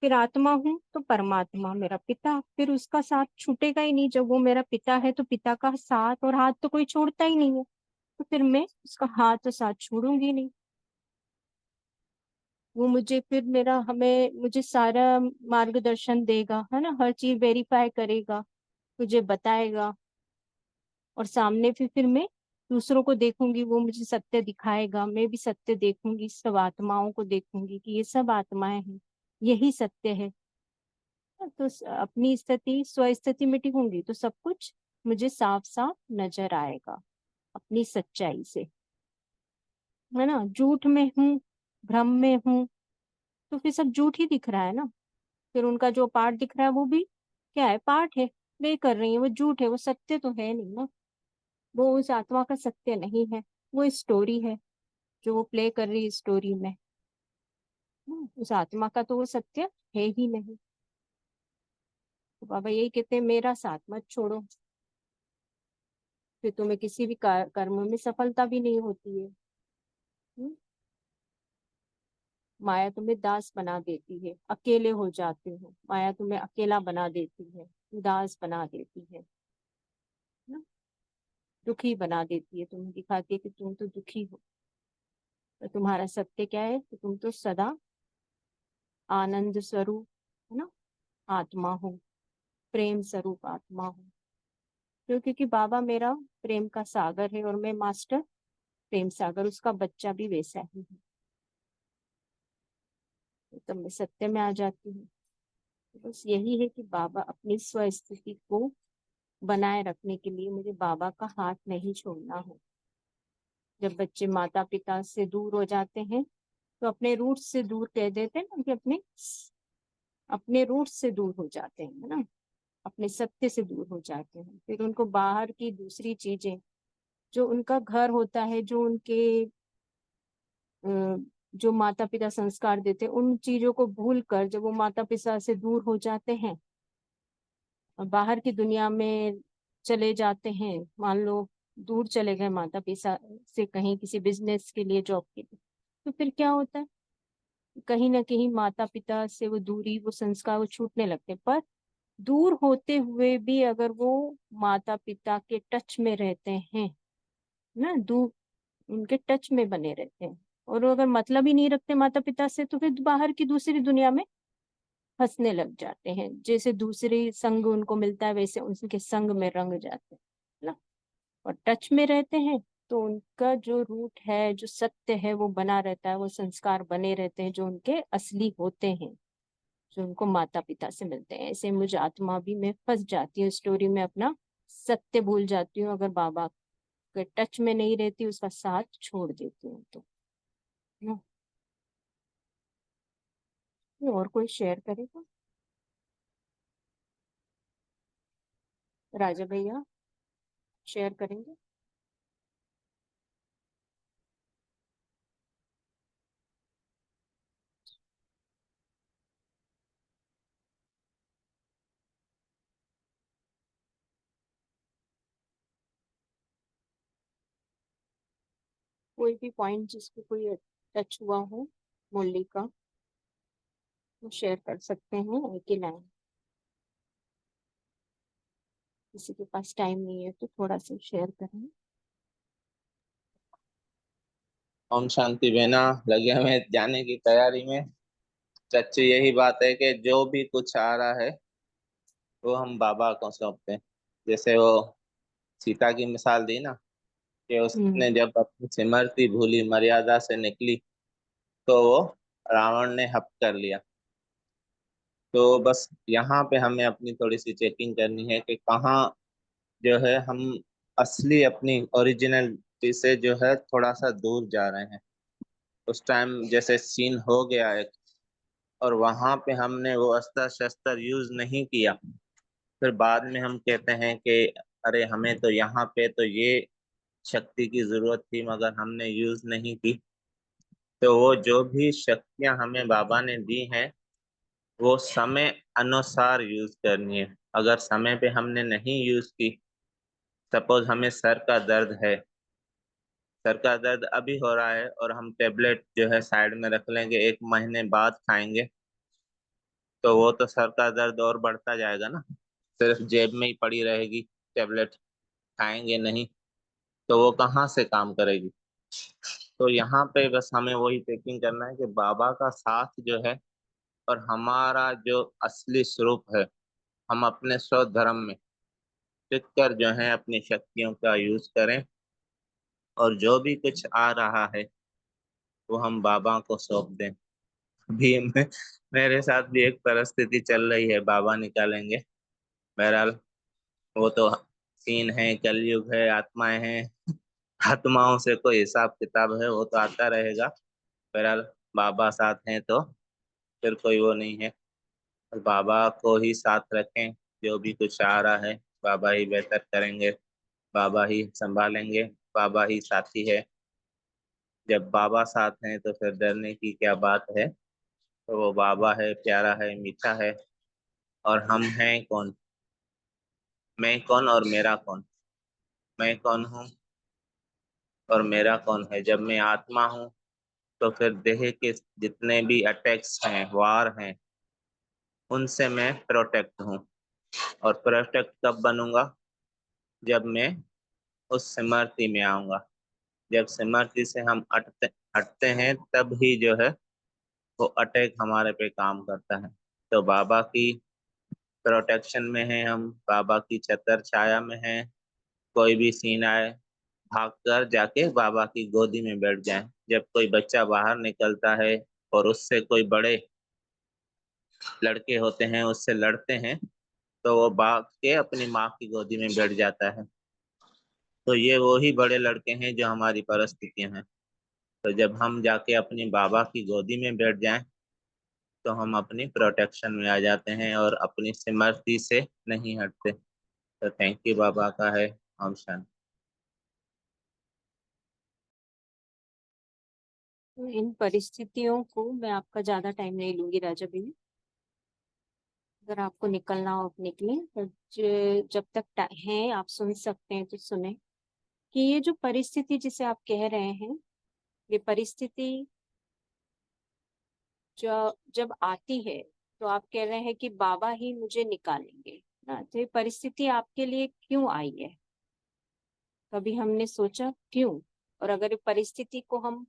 फिर आत्मा हूँ तो परमात्मा मेरा पिता, फिर उसका साथ छूटेगा ही नहीं। जब वो मेरा पिता है तो पिता का साथ और हाथ तो कोई छोड़ता ही नहीं है, तो फिर मैं उसका हाथ और साथ छोड़ूंगी नहीं। वो मुझे फिर मेरा हमें मुझे सारा मार्गदर्शन देगा, है ना, हर चीज वेरीफाई करेगा, मुझे बताएगा। और सामने फिर मैं दूसरों को देखूंगी, वो मुझे सत्य दिखाएगा, मैं भी सत्य देखूंगी, सब आत्माओं को देखूंगी कि ये सब आत्माएं हैं, यही सत्य है। तो अपनी स्थिति स्व स्थिति में टिकूंगी तो सब कुछ मुझे साफ साफ नजर आएगा अपनी सच्चाई से, है ना। झूठ में हूँ, भ्रम में हूँ, तो फिर सब झूठ ही दिख रहा है ना। फिर उनका जो पार्ट दिख रहा है वो भी क्या है, पार्ट है, प्ले कर रही है, वो झूठ है, वो सत्य तो है नहीं ना। वो उस आत्मा का सत्य नहीं है, वो स्टोरी है जो वो प्ले कर रही है स्टोरी में। उस आत्मा का तो वो सत्य है ही नहीं। तो बाबा यही कहते हैं, मेरा साथ मत छोड़ो, फिर तुम्हें किसी भी कर्म में सफलता भी नहीं होती है। हम्म? माया तुम्हें दास बना देती है, अकेले हो जाते हो, माया तुम्हें अकेला बना देती है, दास बना देती है ना? दुखी बना देती है, तुम्हें दिखाती है कि तुम तो दुखी हो। तो तुम्हारा सत्य क्या है कि तुम तो सदा आनंद स्वरूप, है ना, आत्मा हूँ, प्रेम स्वरूप आत्मा हूँ। क्योंकि बाबा मेरा प्रेम का सागर है और मैं मास्टर प्रेम सागर, उसका बच्चा भी वैसा ही है। तो मैं सत्य में आ जाती हूँ। बस यही है कि बाबा अपनी स्वस्थिति को बनाए रखने के लिए मुझे बाबा का हाथ नहीं छोड़ना है। जब बच्चे माता पिता से दूर हो जाते हैं तो अपने रूट से दूर कह देते हैं ना, कि अपने रूट से दूर हो जाते हैं, है ना, अपने सत्य से दूर हो जाते हैं। फिर उनको बाहर की दूसरी चीजें, जो उनका घर होता है, जो उनके जो माता पिता संस्कार देते हैं, उन चीजों को भूल कर जब वो माता पिता से दूर हो जाते हैं और बाहर की दुनिया में चले जाते हैं, मान लो दूर चले गए माता पिता से कहीं किसी बिजनेस के लिए, जॉब के लिए, तो फिर क्या होता है, कहीं ना कहीं माता पिता से वो दूरी, वो संस्कार वो छूटने लगते हैं। पर दूर होते हुए भी अगर वो माता पिता के टच में रहते हैं ना, दूर उनके टच में बने रहते हैं, और वो अगर मतलब ही नहीं रखते माता पिता से, तो फिर बाहर की दूसरी दुनिया में फंसने लग जाते हैं। जैसे दूसरी संग उनको मिलता है वैसे उनके संग में रंग जाते हैं ना। और टच में रहते हैं तो उनका जो रूट है, जो सत्य है, वो बना रहता है, वो संस्कार बने रहते हैं जो उनके असली होते हैं, जो उनको माता पिता से मिलते हैं। ऐसे मुझे आत्मा भी मैं फंस जाती हूँ स्टोरी में, अपना सत्य भूल जाती हूँ अगर बाबा के टच में नहीं रहती, उसका साथ छोड़ देती हूँ तो ना। और कोई शेयर करेगा? राजा भैया शेयर करेंगे? कोई भी पॉइंट जिसको कोई टच हुआ हो मुरली का, वो शेयर कर सकते हैं, एक ही लाइन। किसी के पास टाइम नहीं है तो थोड़ा सा शेयर करें। ओम शांति बहना, लगे हमें जाने की तैयारी में। सच्ची यही बात है कि जो भी कुछ आ रहा है वो हम बाबा को सौंपते हैं। जैसे वो सीता की मिसाल दी ना, कि उसने जब अपनी सिमरती भूली, मर्यादा से निकली, तो वो रावण ने हप कर लिया। तो बस यहाँ पे हमें अपनी थोड़ी सी चेकिंग करनी है कि कहाँ जो है हम असली अपनी ओरिजिनलिटी से जो है थोड़ा सा दूर जा रहे हैं। उस टाइम जैसे सीन हो गया है और वहां पे हमने वो अस्त्र शस्त्र यूज नहीं किया, फिर बाद में हम कहते हैं कि अरे हमें तो यहाँ पे तो ये शक्ति की जरूरत थी मगर हमने यूज नहीं की। तो वो जो भी शक्तियां हमें बाबा ने दी हैं वो समय अनुसार यूज करनी है। अगर समय पे हमने नहीं यूज की, सपोज हमें सर का दर्द है, सर का दर्द अभी हो रहा है और हम टेबलेट जो है साइड में रख लेंगे, 1 महीने बाद खाएंगे, तो वो तो सर का दर्द और बढ़ता जाएगा ना। सिर्फ जेब में ही पड़ी रहेगी टेबलेट, खाएंगे नहीं तो वो कहाँ से काम करेगी। तो यहाँ पे बस हमें वही टेकिंग करना है कि बाबा का साथ जो है और हमारा जो असली स्वरूप है, हम अपने स्वधर्म में टिक कर जो है अपनी शक्तियों का यूज करें, और जो भी कुछ आ रहा है वो हम बाबा को सौंप दें। भी मेरे साथ भी एक परिस्थिति चल रही है, बाबा निकालेंगे। बहरहाल वो तो सीन है, कलयुग है, आत्माएं हैं, आत्माओं से कोई हिसाब किताब है वो तो आता रहेगा। बहरहाल बाबा साथ हैं तो फिर कोई वो नहीं है। और बाबा को ही साथ रखें, जो भी कुछ आ रहा है बाबा ही बेहतर करेंगे, बाबा ही संभालेंगे, बाबा ही साथी है। जब बाबा साथ हैं तो फिर डरने की क्या बात है। तो वो बाबा है, प्यारा है, मीठा है। और हम हैं कौन? मैं कौन और मेरा कौन? मैं कौन हूँ और मेरा कौन है? जब मैं आत्मा हूँ तो फिर देह के जितने भी अटैक्स हैं, वार हैं, उनसे मैं प्रोटेक्ट हूँ। और प्रोटेक्ट कब बनूंगा? जब मैं उस सिमरती में आऊंगा। जब सिमरती से हम हटते हटते हैं तब ही जो है वो अटैक हमारे पे काम करता है। तो बाबा की प्रोटेक्शन में है हम, बाबा की छतर छाया में है। कोई भी सीन आए, भागकर जाके बाबा की गोदी में बैठ जाए। जब कोई बच्चा बाहर निकलता है और उससे कोई बड़े लड़के होते हैं उससे लड़ते हैं, तो वो भाग के अपनी माँ की गोदी में बैठ जाता है। तो ये वो ही बड़े लड़के हैं जो हमारी परिस्थितियां हैं। तो जब हम जाके अपनी बाबा की गोदी में बैठ जाएं, तो हम अपनी प्रोटेक्शन में आ जाते हैं और अपनी सिमरती से नहीं हटते। तो थैंक यू बाबा का है। हम शांति। तो इन परिस्थितियों को मैं आपका ज्यादा टाइम नहीं लूंगी राजा भैया। अगर आपको निकलना हो आप निकले, पर जब तक है आप सुन सकते हैं तो सुने। कि ये जो परिस्थिति जिसे आप कह रहे हैं, ये परिस्थिति जब आती है तो आप कह रहे हैं कि बाबा ही मुझे निकालेंगे ना। तो ये परिस्थिति आपके लिए क्यों आई है? कभी हमने सोचा क्यों? और अगर परिस्थिति को हम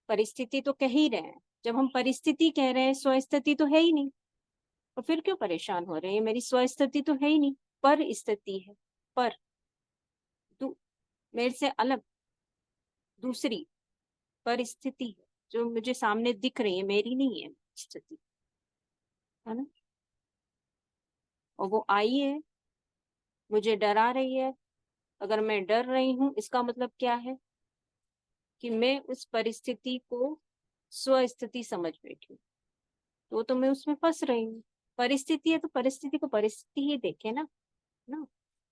परिस्थिति तो कह ही रहे हैं, जब हम परिस्थिति कह रहे हैं स्वस्थिति तो है ही नहीं, तो फिर क्यों परेशान हो रहे हैं? मेरी स्वस्थिति तो है ही नहीं, पर स्थिति है। पर मेरे से अलग दूसरी परिस्थिति है जो मुझे सामने दिख रही है, मेरी नहीं है स्थिति, है ना। और वो आई है, मुझे डरा रही है। अगर मैं डर रही हूं इसका मतलब क्या है? कि मैं उस परिस्थिति को स्वस्थिति समझ बैठी हूँ, तो मैं उसमें फंस रही हूँ। परिस्थिति है तो परिस्थिति को परिस्थिति ही देखे ना।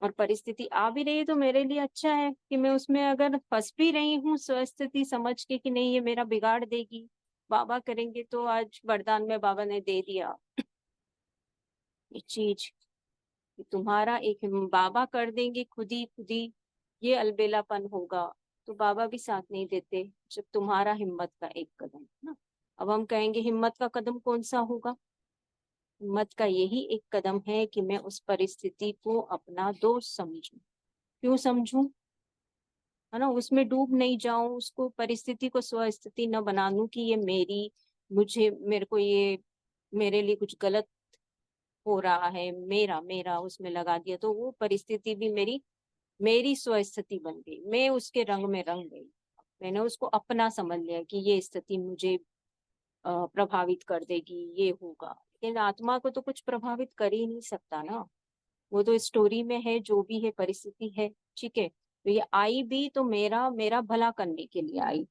और परिस्थिति आ भी रही है तो मेरे लिए अच्छा है कि मैं उसमें अगर फंस भी रही हूँ स्वस्थिति समझ के कि नहीं ये मेरा बिगाड़ देगी, बाबा करेंगे। तो आज वरदान में बाबा ने दे दिया ये चीज कि तुम्हारा एक बाबा कर देंगे खुद ही ये अलबेलापन होगा। तो बाबा भी साथ नहीं देते जब तुम्हारा हिम्मत का एक कदम ना। अब हम कहेंगे हिम्मत का कदम कौन सा होगा? हिम्मत का यही एक कदम है कि मैं उस परिस्थिति को अपना दोस्त समझूं। क्यों समझूं? है ना, उसमें डूब नहीं जाऊं, उसको परिस्थिति को स्वस्थिति न बना लूं कि ये मेरे को ये मेरे लिए कुछ गलत हो रहा है, मेरा मेरा उसमें लगा दिया तो वो परिस्थिति भी मेरी स्वस्थिति बन गई, मैं उसके रंग में रंग गई। मैंने उसको अपना समझ लिया कि ये स्थिति मुझे प्रभावित कर देगी, ये होगा। लेकिन आत्मा को तो कुछ प्रभावित कर ही नहीं सकता ना। वो तो स्टोरी में है, जो भी है परिस्थिति है, ठीक है। तो ये आई भी तो मेरा मेरा भला करने के लिए आई।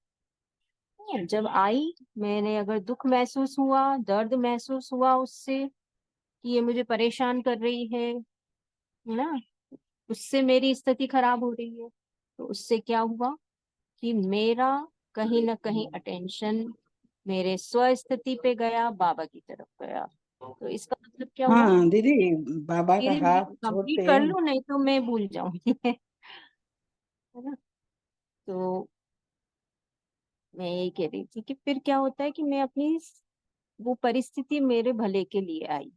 जब आई, मैंने अगर दुख महसूस हुआ, दर्द महसूस हुआ उससे कि ये मुझे परेशान कर रही है ना, उससे मेरी स्थिति खराब हो रही है, तो उससे क्या हुआ कि मेरा कहीं ना कहीं अटेंशन मेरे स्वस्थिति पे गया, बाबा की तरफ गया। तो इसका मतलब क्या हुआ? हाँ दीदी, बाबा का धीरे हाथ कंप्लीट छोड़ते कर हैं। लो नहीं तो मैं भूल जाऊंगी है ना। तो मैं यही कह रही थी कि फिर क्या होता है कि मैं वो परिस्थिति मेरे भले के लिए आई।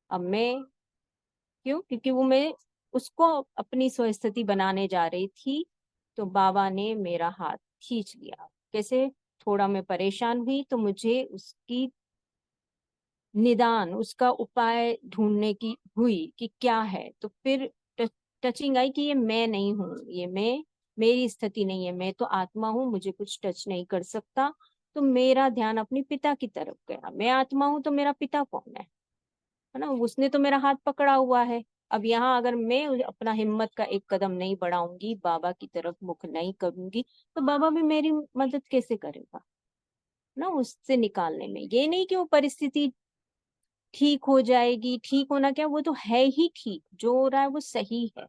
अब मैं क्यों? क्योंकि वो मैं उसको अपनी स्वस्थिति बनाने जा रही थी, तो बाबा ने मेरा हाथ खींच लिया। कैसे? थोड़ा मैं परेशान हुई तो मुझे उसकी निदान, उसका उपाय ढूंढने की हुई कि क्या है। तो फिर टचिंग आई कि ये मैं नहीं हूँ, ये मेरी स्थिति नहीं है, मैं तो आत्मा हूँ, मुझे कुछ टच नहीं कर सकता। तो मेरा ध्यान अपने पिता की तरफ गया। मैं आत्मा हूँ तो मेरा पिता कौन है ना, उसने तो मेरा हाथ पकड़ा हुआ है। अब यहाँ अगर मैं अपना हिम्मत का एक कदम नहीं बढ़ाऊंगी, बाबा की तरफ मुख नहीं करूंगी, तो बाबा भी मेरी मदद कैसे करेगा ना उससे निकालने में। ये नहीं कि वो परिस्थिति ठीक हो जाएगी, ठीक होना क्या, वो तो है ही ठीक, जो हो रहा है वो सही है।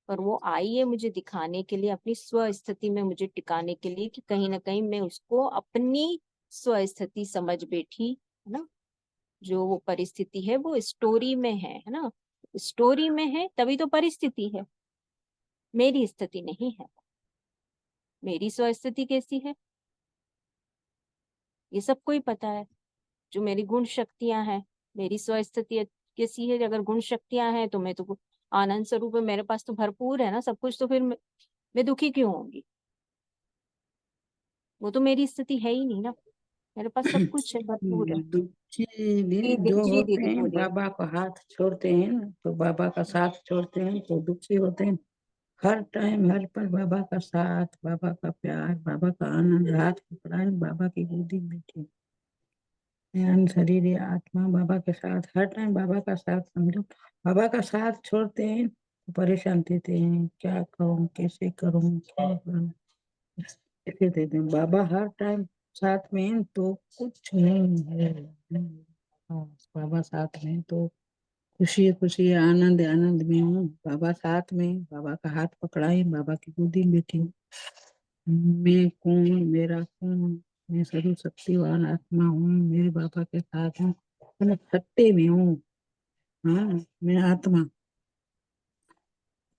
पर वो आई है मुझे दिखाने के लिए, अपनी स्वस्थिति में मुझे टिकाने के लिए कि कहीं ना कहीं मैं उसको अपनी स्वस्थिति समझ बैठी, है ना। जो वो परिस्थिति है वो स्टोरी में है ना, स्टोरी में है तभी तो परिस्थिति है, मेरी स्थिति नहीं है। मेरी स्वस्थिति कैसी है ये सबको ही पता है। जो मेरी गुण शक्तियां हैं, मेरी स्वस्थिति कैसी है, अगर गुण शक्तियां हैं तो मैं तो आनंद स्वरूप है, मेरे पास तो भरपूर है ना सब कुछ, तो फिर मैं दुखी क्यों होंगी? वो तो मेरी स्थिति है ही नहीं ना, मेरे पास सब कुछ है, भरपूर है। दुखी जी जो जी होते दीदी हैं बोलिए। बाबा को हाथ छोड़ते हैं ना, तो बाबा का साथ छोड़ते हैं तो दुखी होते हैं। हर टाइम हर पल बाबा का साथ, बाबा का प्यार, बाबा का आनंद, हाथ पकड़ाए बाबा की गोदी में बैठे, ध्यान शरीर या आत्मा बाबा के साथ, हर टाइम बाबा का साथ समझो। बाबा का साथ छोड़ते हैं तो परेशान देते हैं, क्या करूं, कैसे करूं, क्या करूं, ऐसे देते हैं। बाबा हर टाइम साथ में हैं तो कुछ नहीं है। हाँ, बाबा साथ में हैं तो खुशी खुशी, आनंद आनंद में हूँ। बाबा साथ में, बाबा का हाथ पकड़ाए, बाबा की गोदी में बैठी हूँ। मैं कौन, मेरा कौन, मैं सर्वशक्तिवान आत्मा हूँ, मेरे बाबा के साथ हूँ, मैं सत्य में हूँ। हाँ, मैं आत्मा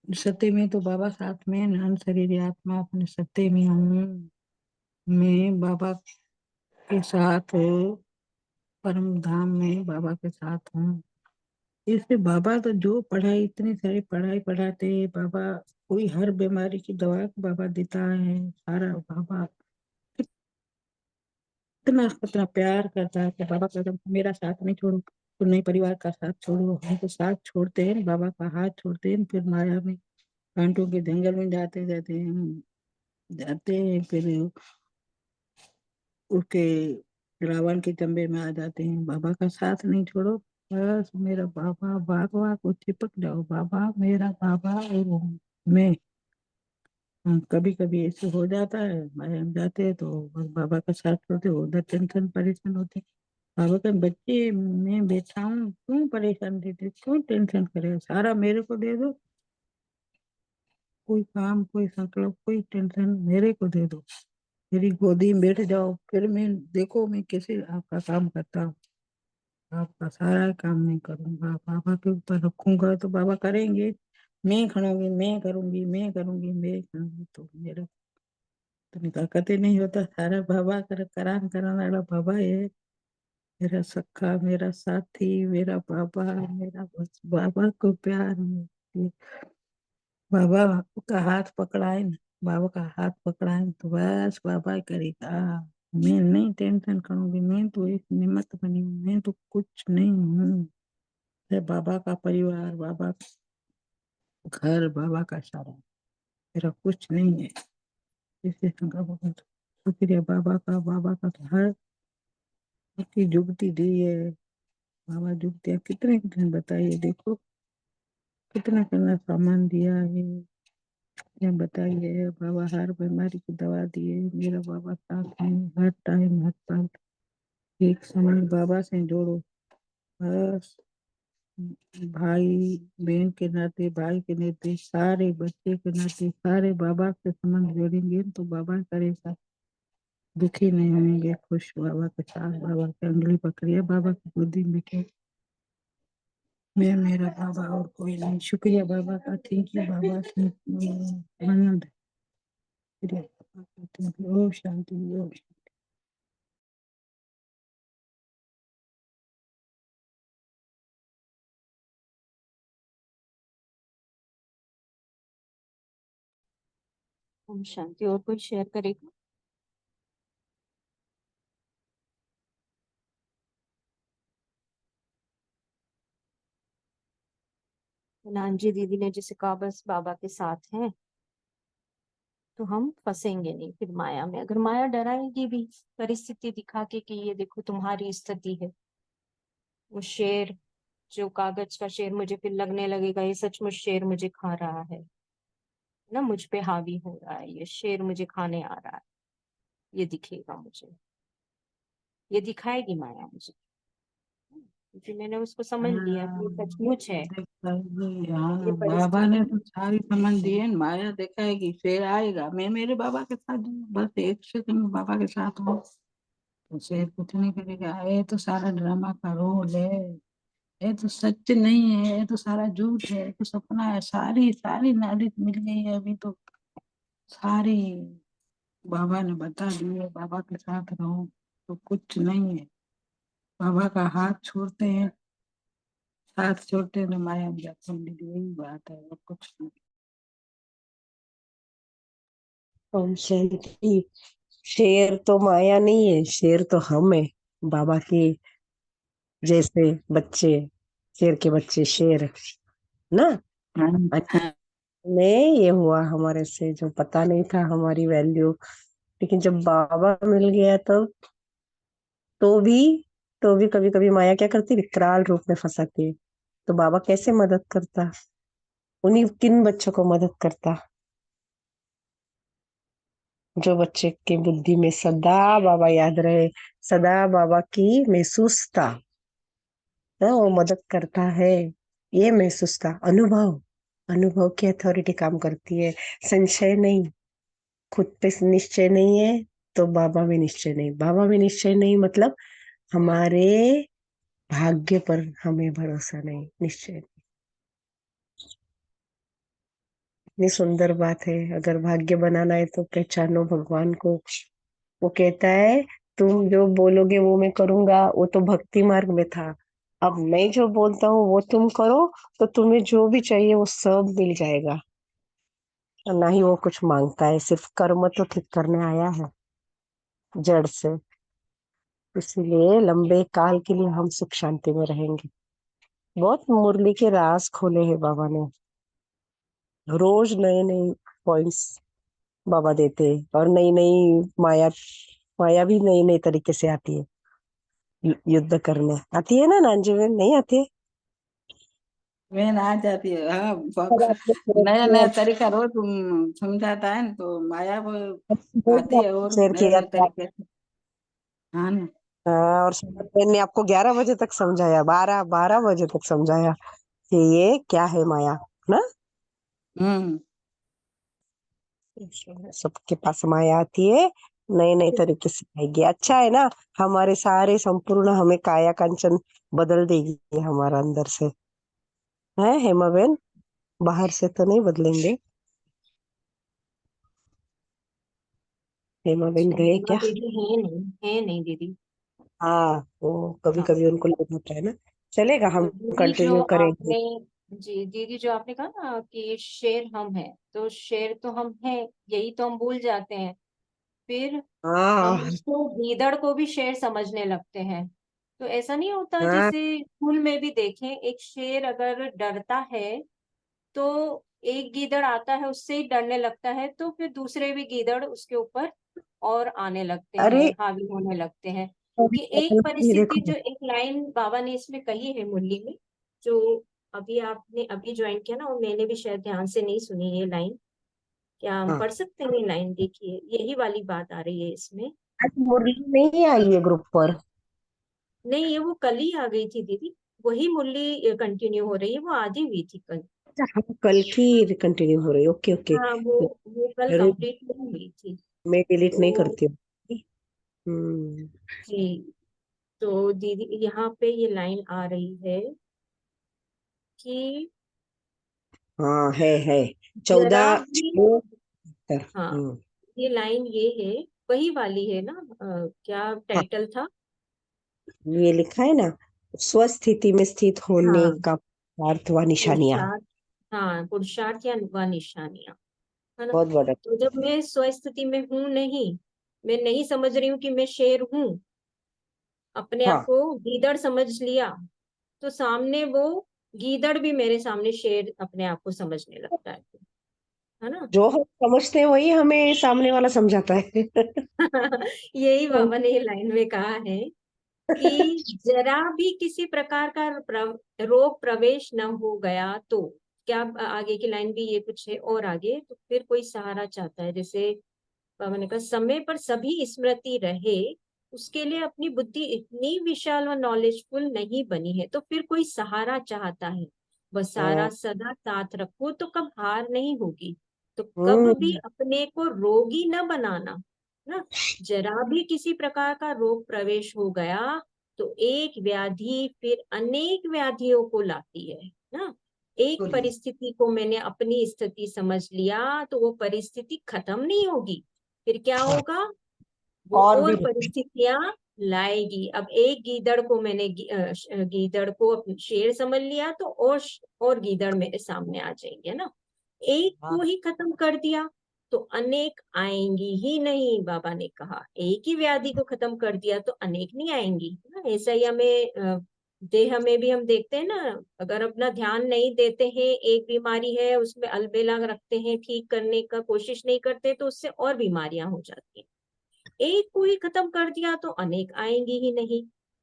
सत्य में, तो बाबा साथ में, नाम शरीर आत्मा अपने सत्य में हूँ। मैं बाबा के साथ परम धाम में बाबा के साथ हूँ। इससे बाबा तो जो पढ़ाई, इतनी सारी पढ़ाई पढ़ाते हैं बाबा, कोई हर बीमारी की दवा बाबा देता है, सारा बाबा इतना कितना प्यार करता है कि बाबा कहता है मेरा साथ नहीं छोड़ो तो नहीं, परिवार का साथ छोड़ो। हम तो साथ छोड़ते हैं, बाबा का हाथ छोड़ते हैं, फिर माया में कांटों के जंगल में जाते जाते हैं, जाते हैं, फिर उसके रावण के चंबे में आ जाते हैं। बाबा का साथ नहीं छोड़ो, बस मेरा बाबा, बाबा को चिपक जाओ, बाबा मेरा बाबा और मैं। कभी कभी ऐसे हो जाता है, माया में जाते हैं तो बस बाबा का साथ छोड़ते, उधर टेंशन परेशान होते। बाबा के बच्चे, मैं बैठा हूँ, क्यों परेशान देते, क्यों टेंशन करे, सारा मेरे को दे दो, कोई काम, कोई संकल्प, कोई टेंशन मेरे को दे दो, मेरी गोदी में बैठ जाओ, फिर मैं देखो मैं कैसे आपका काम करता हूँ। आपका सारा काम मैं करूंगा, बाबा के ऊपर रखूंगा तो बाबा करेंगे। मैं खड़ूंगी, मैं करूंगी, मैं करूंगी, मैं करूंगी, तो मेरे तो ताकत ही नहीं होता, सारा बाबा करान कराने वाला बाबा है। मेरा सखा, मेरा साथी, मेरा बाबा, मेरा बस बाबा को प्यार में, बाबा का हाथ पकड़ाए ना, बाबा का हाथ पकड़ाए तो बस बाबा ही करेगा। मैं नहीं टेंशन करूंगी, मैं तो एक निमित्त बनी हूँ, मैं तो कुछ नहीं हूँ। मैं बाबा का परिवार, बाबा का घर, बाबा का सारा, मेरा कुछ नहीं है। इसलिए शुक्रिया बाबा का, बाबा का तो हर की जुगती दी है। बाबा जुगतियाँ कितने कितने बताइए, देखो कितना कितना सामान दिया है, ये बताइए। बाबा हर बीमारी की दवा दिए, मेरा बाबा साथ है, हर टाइम हर पल। एक समय बाबा से जोड़ो, बस भाई बहन के नाते, भाई के नाते, सारे बच्चे के नाते, सारे बाबा के संबंध जोड़ेंगे तो बाबा करेगा, दुखी नहीं होंगे, खुश बाबा के साथ, बाबा की उंगली पकड़िए, बाबा की गोदी में बैठे, मैं मेरा बाबा और कोई नहीं। शुक्रिया बाबा का, थैंक यू बाबा, थैंक यू, आनंद, शुक्रिया बाबा का, थैंक यू, ओम शांति, ओम शांति। ओम शांति। और कोई शेयर करेगा? नानजी दीदी ने जैसे कहा बस बाबा के साथ हैं तो हम फंसेंगे नहीं फिर माया में। अगर माया डराएगी भी परिस्थिति दिखा के कि ये देखो तुम्हारी स्थिति है, वो शेर, जो कागज का शेर मुझे फिर लगने लगेगा ये सचमुच शेर मुझे खा रहा है ना, मुझ पे हावी हो रहा है, ये शेर मुझे खाने आ रहा है, ये दिखेगा मुझे, ये दिखाएगी माया मुझे, क्योंकि मैंने उसको समझ लिया कि ये सचमुच है। ये हाँ, बाबा ने परिस्थिति तो सारी समझ दी है, माया दिखाएगी, शेर आएगा, मैं मेरे बाबा के साथ हूँ, बस एक सेकंड में बाबा के साथ हूँ तो शेर कुछ नहीं करेगा। ये तो सारा ड्रामा का रोल है, ये तो सच नहीं है, ये तो सारा झूठ है, ये तो सपना है। सारी सारी नॉलेज मिल गई है अभी तो, सारी बाबा ने बता दी है, बाबा के साथ रहो तो कुछ नहीं है। बाबा का हाथ छोड़ते हैं, साथ छोड़ते हैं तो माया में जाते हैं, यही बात है और कुछ नहीं। ओम शांति। शेर तो माया नहीं है, शेर तो हम है, बाबा के जैसे बच्चे, शेर के बच्चे शेर ना। हाँ, नहीं, ये हुआ हमारे से जो पता नहीं था हमारी वैल्यू, लेकिन जब बाबा मिल गया तो भी तो भी कभी कभी माया क्या करती, विकराल रूप में फंसाती है। तो बाबा कैसे मदद करता, उन्हीं किन बच्चों को मदद करता, जो बच्चे की बुद्धि में सदा बाबा याद रहे, सदा बाबा की महसूसता, वो मदद करता है। ये महसूसता, अनुभव, अनुभव की अथॉरिटी काम करती है। संशय नहीं, खुद पे निश्चय नहीं है तो बाबा में निश्चय नहीं, बाबा में निश्चय नहीं मतलब हमारे भाग्य पर हमें भरोसा नहीं, निश्चय नहीं। इतनी सुंदर बात है, अगर भाग्य बनाना है तो पहचानो भगवान को। वो कहता है तुम जो बोलोगे वो मैं करूंगा, वो तो भक्ति मार्ग में था। अब मैं जो बोलता हूँ वो तुम करो, तो तुम्हें जो भी चाहिए वो सब मिल जाएगा। और ना ही वो कुछ मांगता है, सिर्फ कर्म तो ठीक करने आया है जड़ से। इसीलिए लंबे काल के लिए हम सुख शांति में रहेंगे। बहुत मुरली के राज खोले हैं बाबा ने, रोज नए नए पॉइंट्स बाबा देते हैं, और नई नई माया, माया भी नई नई तरीके से आती है। युद्ध करने आती है ना नानजी में, नहीं आती है? वैन आ जाती है। हाँ, पर आपने नया शेयर नया किया, तरीका रोज समझाता है ना, तो माया वो आती है और शेयर नए किया नए था। तरीके से। हाँ ना। हाँ, और सुमन बहन ने आपको 11 बजे तक समझाया, 12 बजे तक समझाया कि ये क्या है माया ना। हम्म। सबके पास माया आती है, नए नए तरीके से आएगी। अच्छा है ना, हमारे सारे संपूर्ण हमें काया कांचन बदल देगी हमारा अंदर से, है हेमा बहन? बाहर से तो नहीं बदलेंगे। हेमा बहन गए हेमा क्या? दीदी है नहीं दीदी। हाँ, वो कभी हाँ, कभी उनको लग होता है ना। चलेगा, तो हम दीदी जो कंटिन्यू करेंगे। आपने, जी दीदी जो आपने कहा ना कि शेर हम हैं, तो शेर तो हम हैं, यही तो हम भूल जाते हैं। फिर हम हाँ उसको, गीदड़ को भी शेर समझने लगते हैं। तो ऐसा नहीं होता, हाँ, जैसे स्कूल में भी देखें, एक शेर अगर डरता है तो एक गीदड़ आता है उससे ही डरने लगता है, तो फिर दूसरे भी गीदड़ उसके ऊपर और आने लगते अरे हैं, हावी होने लगते हैं। कि एक ये परिस्थिति, देखो, जो एक लाइन बाबा ने इसमें कही है मुरली में, जो अभी आपने अभी ज्वाइन किया ना, और मैंने भी शायद ध्यान से नहीं सुनी ये लाइन। क्या हम हाँ, पढ़ सकते हैं ये लाइन? देखिए, यही वाली बात आ रही है इसमें। आज मुरली नहीं आई है ग्रुप पर। नहीं, ये वो कल ही आ गई थी दीदी, वही मुरली कंटिन्यू हो रही है, वो आधी हुई थी कल। अच्छा, हम कल की कंटिन्यू हो रही है, ओके ओके। हाँ, वो कल अरे, कंप्लीट नहीं हुई थी। मैं डिलीट नहीं तो करती हूँ। हम्म। जी, तो दीदी यहाँ पे ये लाइन आ रही है कि हाँ, है जरा 14। भी, हाँ, हम्म। ये लाइन ये है, वही वाली है ना, क्या हाँ, टाइटल था? ये लिखा है ना, स्वस्थिति में स्थित होने हाँ, का अर्थ व निशानियां। पुरुषार्थ, हाँ, पुरुषार्थ या व निशानियां, है ना। बहुत बड़ा। तो जब मैं स्वस्थिति में हूं नहीं, मैं नहीं समझ रही हूँ कि मैं शेर हूँ, अपने आप हाँ, को गीदड़ समझ लिया, तो सामने वो गीदड़ भी मेरे सामने शेर अपने आप को समझने लगता है ना। जो हम समझते हैं वही हमें सामने वाला समझाता है। यही बाबा ने ये लाइन में कहा है कि जरा भी किसी प्रकार का रोग प्रवेश न हो गया तो, क्या आगे की लाइन भी ये कुछ है और आगे, तो फिर कोई सहारा चाहता है, जैसे बाबा ने कहा समय पर सभी स्मृति रहे, उसके लिए अपनी बुद्धि इतनी विशाल और नॉलेजफुल नहीं बनी है, तो फिर कोई सहारा चाहता है, वह सारा हाँ, सदा साथ रखो तो कब हार नहीं होगी, तो कब भी हम्म। अपने को रोगी न बनाना ना। जरा भी किसी प्रकार का रोग प्रवेश हो गया तो एक व्याधि फिर अनेक व्याधियों को लाती है ना। एक परिस्थिति को मैंने अपनी स्थिति समझ लिया तो वो परिस्थिति खत्म नहीं होगी, फिर क्या हाँ, होगा, वो और भी। और परिस्थितियां लाएगी। अब एक गीदड़ को मैंने गीदड़ को शेर समझ लिया, तो और गीदड़ मेरे सामने आ जाएंगे ना। एक हाँ, को ही खत्म कर दिया तो अनेक आएंगी ही नहीं। बाबा ने कहा एक ही व्याधि को खत्म कर दिया तो अनेक नहीं आएंगी ना। ऐसा ही हमें देह में भी हम देखते हैं ना, अगर अपना ध्यान नहीं देते हैं, एक बीमारी है उसमें अलबेला रखते हैं, ठीक करने का कोशिश नहीं करते तो उससे और बीमारियां हो जाती हैं। एक को ही खत्म कर दिया तो अनेक आएंगी ही नहीं।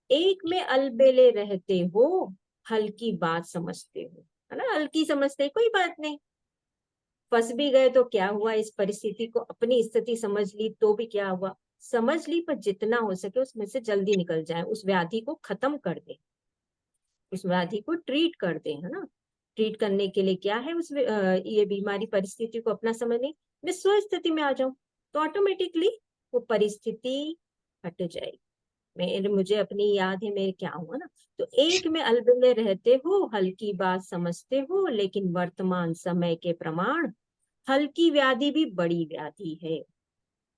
एक में अलबेले रहते हो, हल्की बात समझते हो, है ना, हल्की समझते कोई बात नहीं। फंस भी गए तो क्या हुआ, इस परिस्थिति को अपनी स्थिति समझ ली तो भी क्या हुआ, समझ ली, पर जितना हो सके उसमें से जल्दी निकल जाए, उस व्याधि को खत्म कर दे, उस व्याधि को ट्रीट कर दे, है ना। ट्रीट करने के लिए क्या है, ये बीमारी परिस्थिति को अपना समझने, मैं स्व स्थिति में आ जाऊं तो ऑटोमेटिकली वो परिस्थिति हट जाएगी। मुझे अपनी याद है मेरे क्या हुआ ना, तो एक में अलबेले रहते हो, हल्की बात समझते हो, लेकिन वर्तमान समय के प्रमाण हल्की व्याधि भी बड़ी व्याधि है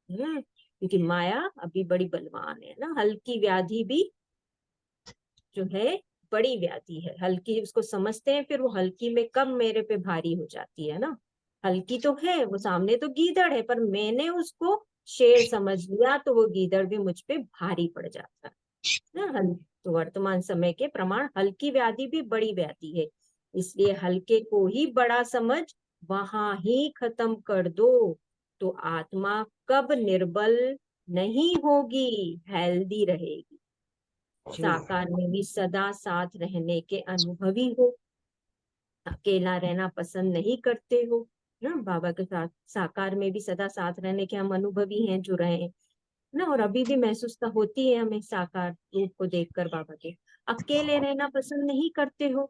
ना, क्योंकि माया अभी बड़ी बलवान है ना। हल्की व्याधि भी जो है बड़ी व्याधि है। हल्की उसको समझते हैं, फिर वो हल्की में कब मेरे पे भारी हो जाती है ना। हल्की तो है, वो सामने तो गीदड़ है, पर मैंने उसको शेर समझ लिया तो वो गीदड़ भी मुझ पे भारी पड़ जाता है ना। तो वर्तमान समय के प्रमाण हल्की व्याधि भी बड़ी व्याधि है, इसलिए हल्के को ही बड़ा समझ वहां ही खत्म कर दो तो आत्मा कब निर्बल नहीं होगी, हेल्दी रहेगी। साकार में भी सदा साथ रहने के अनुभवी हो, अकेला रहना पसंद नहीं करते हो ना। बाबा के साथ साकार में भी सदा साथ रहने के हम अनुभवी हैं, जो रहे ना, और अभी भी महसूस तो होती है हमें साकार रूप को देखकर बाबा के। अकेले रहना पसंद नहीं करते हो,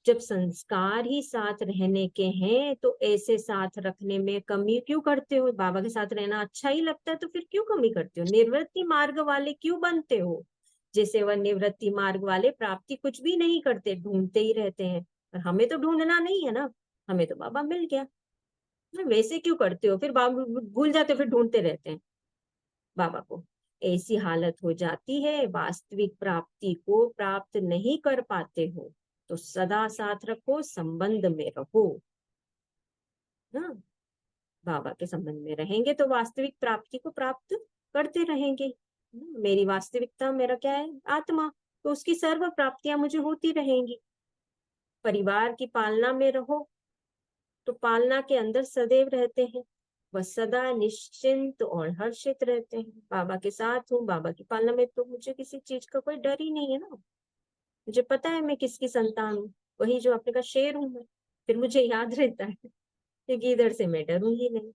जब संस्कार ही साथ रहने के हैं तो ऐसे साथ रखने में कमी क्यों करते हो। बाबा के साथ रहना अच्छा ही लगता है तो फिर क्यों कमी करते हो। निवृत्ति मार्ग वाले क्यों बनते हो, जैसे वह निवृत्ति मार्ग वाले प्राप्ति कुछ भी नहीं करते, ढूंढते ही रहते हैं। पर हमें तो ढूंढना नहीं है ना, हमें तो बाबा मिल गया ना। वैसे क्यों करते हो, फिर बाबा भूल जाते हो, फिर ढूंढते रहते हैं बाबा को। ऐसी हालत हो जाती है, वास्तविक प्राप्ति को प्राप्त नहीं कर पाते हो तो सदा साथ रखो, संबंध में रहो ना। बाबा के संबंध में रहेंगे तो वास्तविक प्राप्ति को प्राप्त करते रहेंगे। मेरी वास्तविकता मेरा क्या है, आत्मा, तो उसकी सर्व प्राप्तियां मुझे होती रहेंगी। परिवार की पालना में रहो तो पालना के अंदर सदैव रहते हैं, वह सदा निश्चिंत और हर्षित रहते हैं। बाबा के साथ हूँ, बाबा की पालना में, तो मुझे किसी चीज का कोई डर ही नहीं है ना। मुझे पता है मैं किसकी संतान हूँ, वही जो आपने कहा शेर हूँ मैं। फिर मुझे याद रहता है कि इधर से मैं डरूंगी नहीं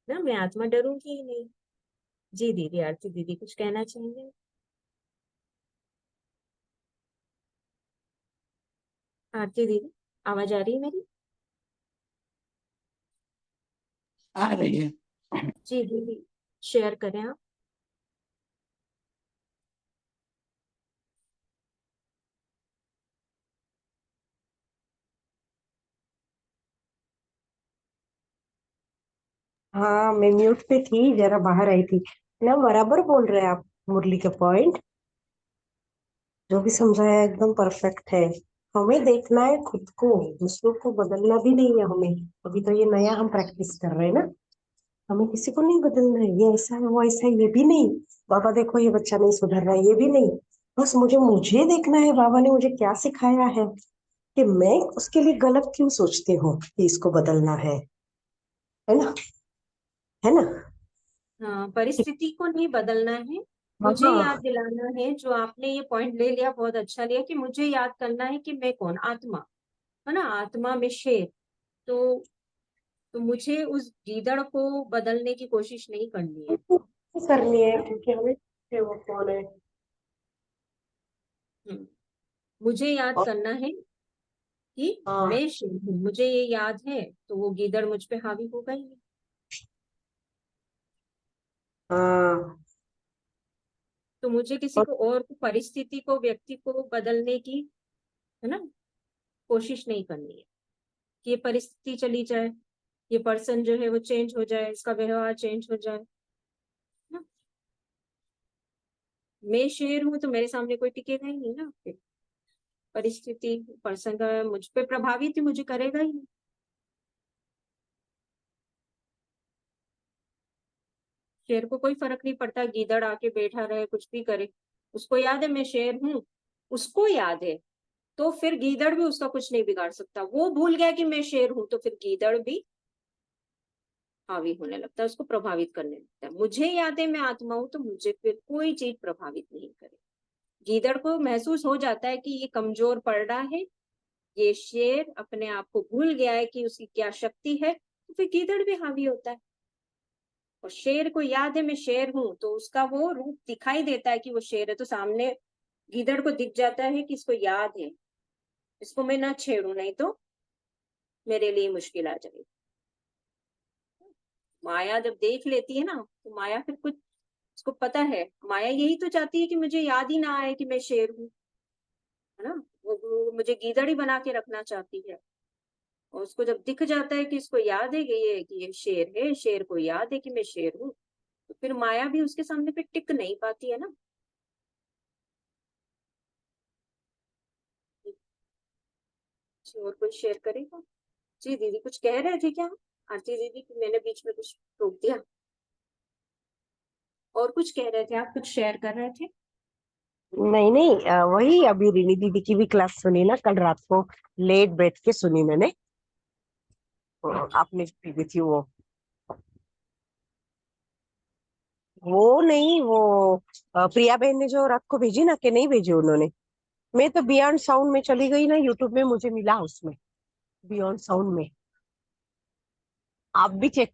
ना, मैं आत्मा डरूंगी ही नहीं। जी दीदी, आरती दीदी कुछ कहना चाहेंगे। आरती दीदी आवाज आ रही है मेरी। आ रही है। जी दीदी शेयर करें आप। हाँ, मैं म्यूट पे थी, जरा बाहर आई थी ना। बराबर बोल रहे हैं आप, मुरली का पॉइंट जो भी समझाया एकदम परफेक्ट है। हमें देखना है खुद को, दूसरों को बदलना भी नहीं है हमें। अभी तो ये नया हम प्रैक्टिस कर रहे हैं ना, हमें किसी को नहीं बदलना है। ये ऐसा है, वो ऐसा है, ये भी नहीं। बाबा देखो ये बच्चा नहीं सुधर रहा है, ये भी नहीं। बस मुझे देखना है बाबा ने मुझे क्या सिखाया है, कि मैं उसके लिए गलत क्यों सोचती हूँ कि इसको बदलना है ना, है ना। हाँ, परिस्थिति को नहीं बदलना है, मुझे याद हाँ, दिलाना है। जो आपने ये पॉइंट ले लिया बहुत अच्छा लिया, कि मुझे याद करना है कि मैं कौन, आत्मा, है ना, आत्मा में शेर। तो मुझे उस गीदड़ को बदलने की कोशिश नहीं करनी है करनी है ना? क्योंकि हमें कि वो कौन है। मुझे याद और करना है कि हाँ, मैं शेर हूँ, मुझे ये याद है, तो वो गीदड़ मुझ पे हावी होगा ही नहीं। हाँ, तो मुझे किसी और को और को, परिस्थिति को, व्यक्ति को बदलने की, है ना, कोशिश नहीं करनी है कि ये परिस्थिति चली जाए, ये पर्सन जो है वो चेंज हो जाए, इसका व्यवहार चेंज हो जाए ना। मैं शेर हूं तो मेरे सामने कोई टिकेगा ही नहीं ना। फिर परिस्थिति, पर्सन का मुझ पे प्रभावित ही मुझे करेगा ही नहीं। शेर को कोई फर्क नहीं पड़ता, गीदड़ आके बैठा रहे कुछ भी करे, उसको याद है मैं शेर हूँ, उसको याद है, तो फिर गीदड़ भी उसका कुछ नहीं बिगाड़ सकता। वो भूल गया कि मैं शेर हूं, तो फिर गीदड़ भी हावी होने लगता है, उसको प्रभावित करने लगता है। मुझे याद है मैं आत्मा हूं, तो मुझे फिर कोई चीज प्रभावित नहीं करे। गीदड़ को महसूस हो जाता है कि ये कमजोर पड़ रहा है, ये शेर अपने आप को भूल गया है कि उसकी क्या शक्ति है, तो फिर गीदड़ भी हावी होता है। और शेर को याद है मैं शेर हूं, तो उसका वो रूप दिखाई देता है कि वो शेर है, तो सामने गीदड़ को दिख जाता है कि इसको याद है, इसको मैं ना छेड़ू, नहीं तो मेरे लिए मुश्किल आ जाएगी। माया जब देख लेती है ना, तो माया फिर कुछ, उसको पता है, माया यही तो चाहती है कि मुझे याद ही ना आए कि मैं शेर हूँ, है ना। वो मुझे गीदड़ ही बना के रखना चाहती है। और उसको जब दिख जाता है कि इसको याद है कि ये शेर है, शेर को याद है कि मैं शेर हूँ, तो फिर माया भी उसके सामने पे टिक नहीं पाती है ना। और कोई शेयर करेगा? जी दीदी कुछ कह रहे थे क्या आरती दीदी, कि मैंने बीच में कुछ रोक दिया? और कुछ कह रहे थे आप, कुछ शेयर कर रहे थे? नहीं नहीं, वही अभी रिनी दीदी की भी क्लास सुनी ना, कल रात को लेट बैठ के सुनी मैंने, तो आपने भी थी वो नहीं, वो प्रिया बहन ने जो रात को भेजी ना, कि नहीं भेजी उन्होंने। मैं तो बियॉन्ड साउंड में चली गई ना, यूट्यूब में मुझे मिला उसमें, बियॉन्ड साउंड में। आप भी चेक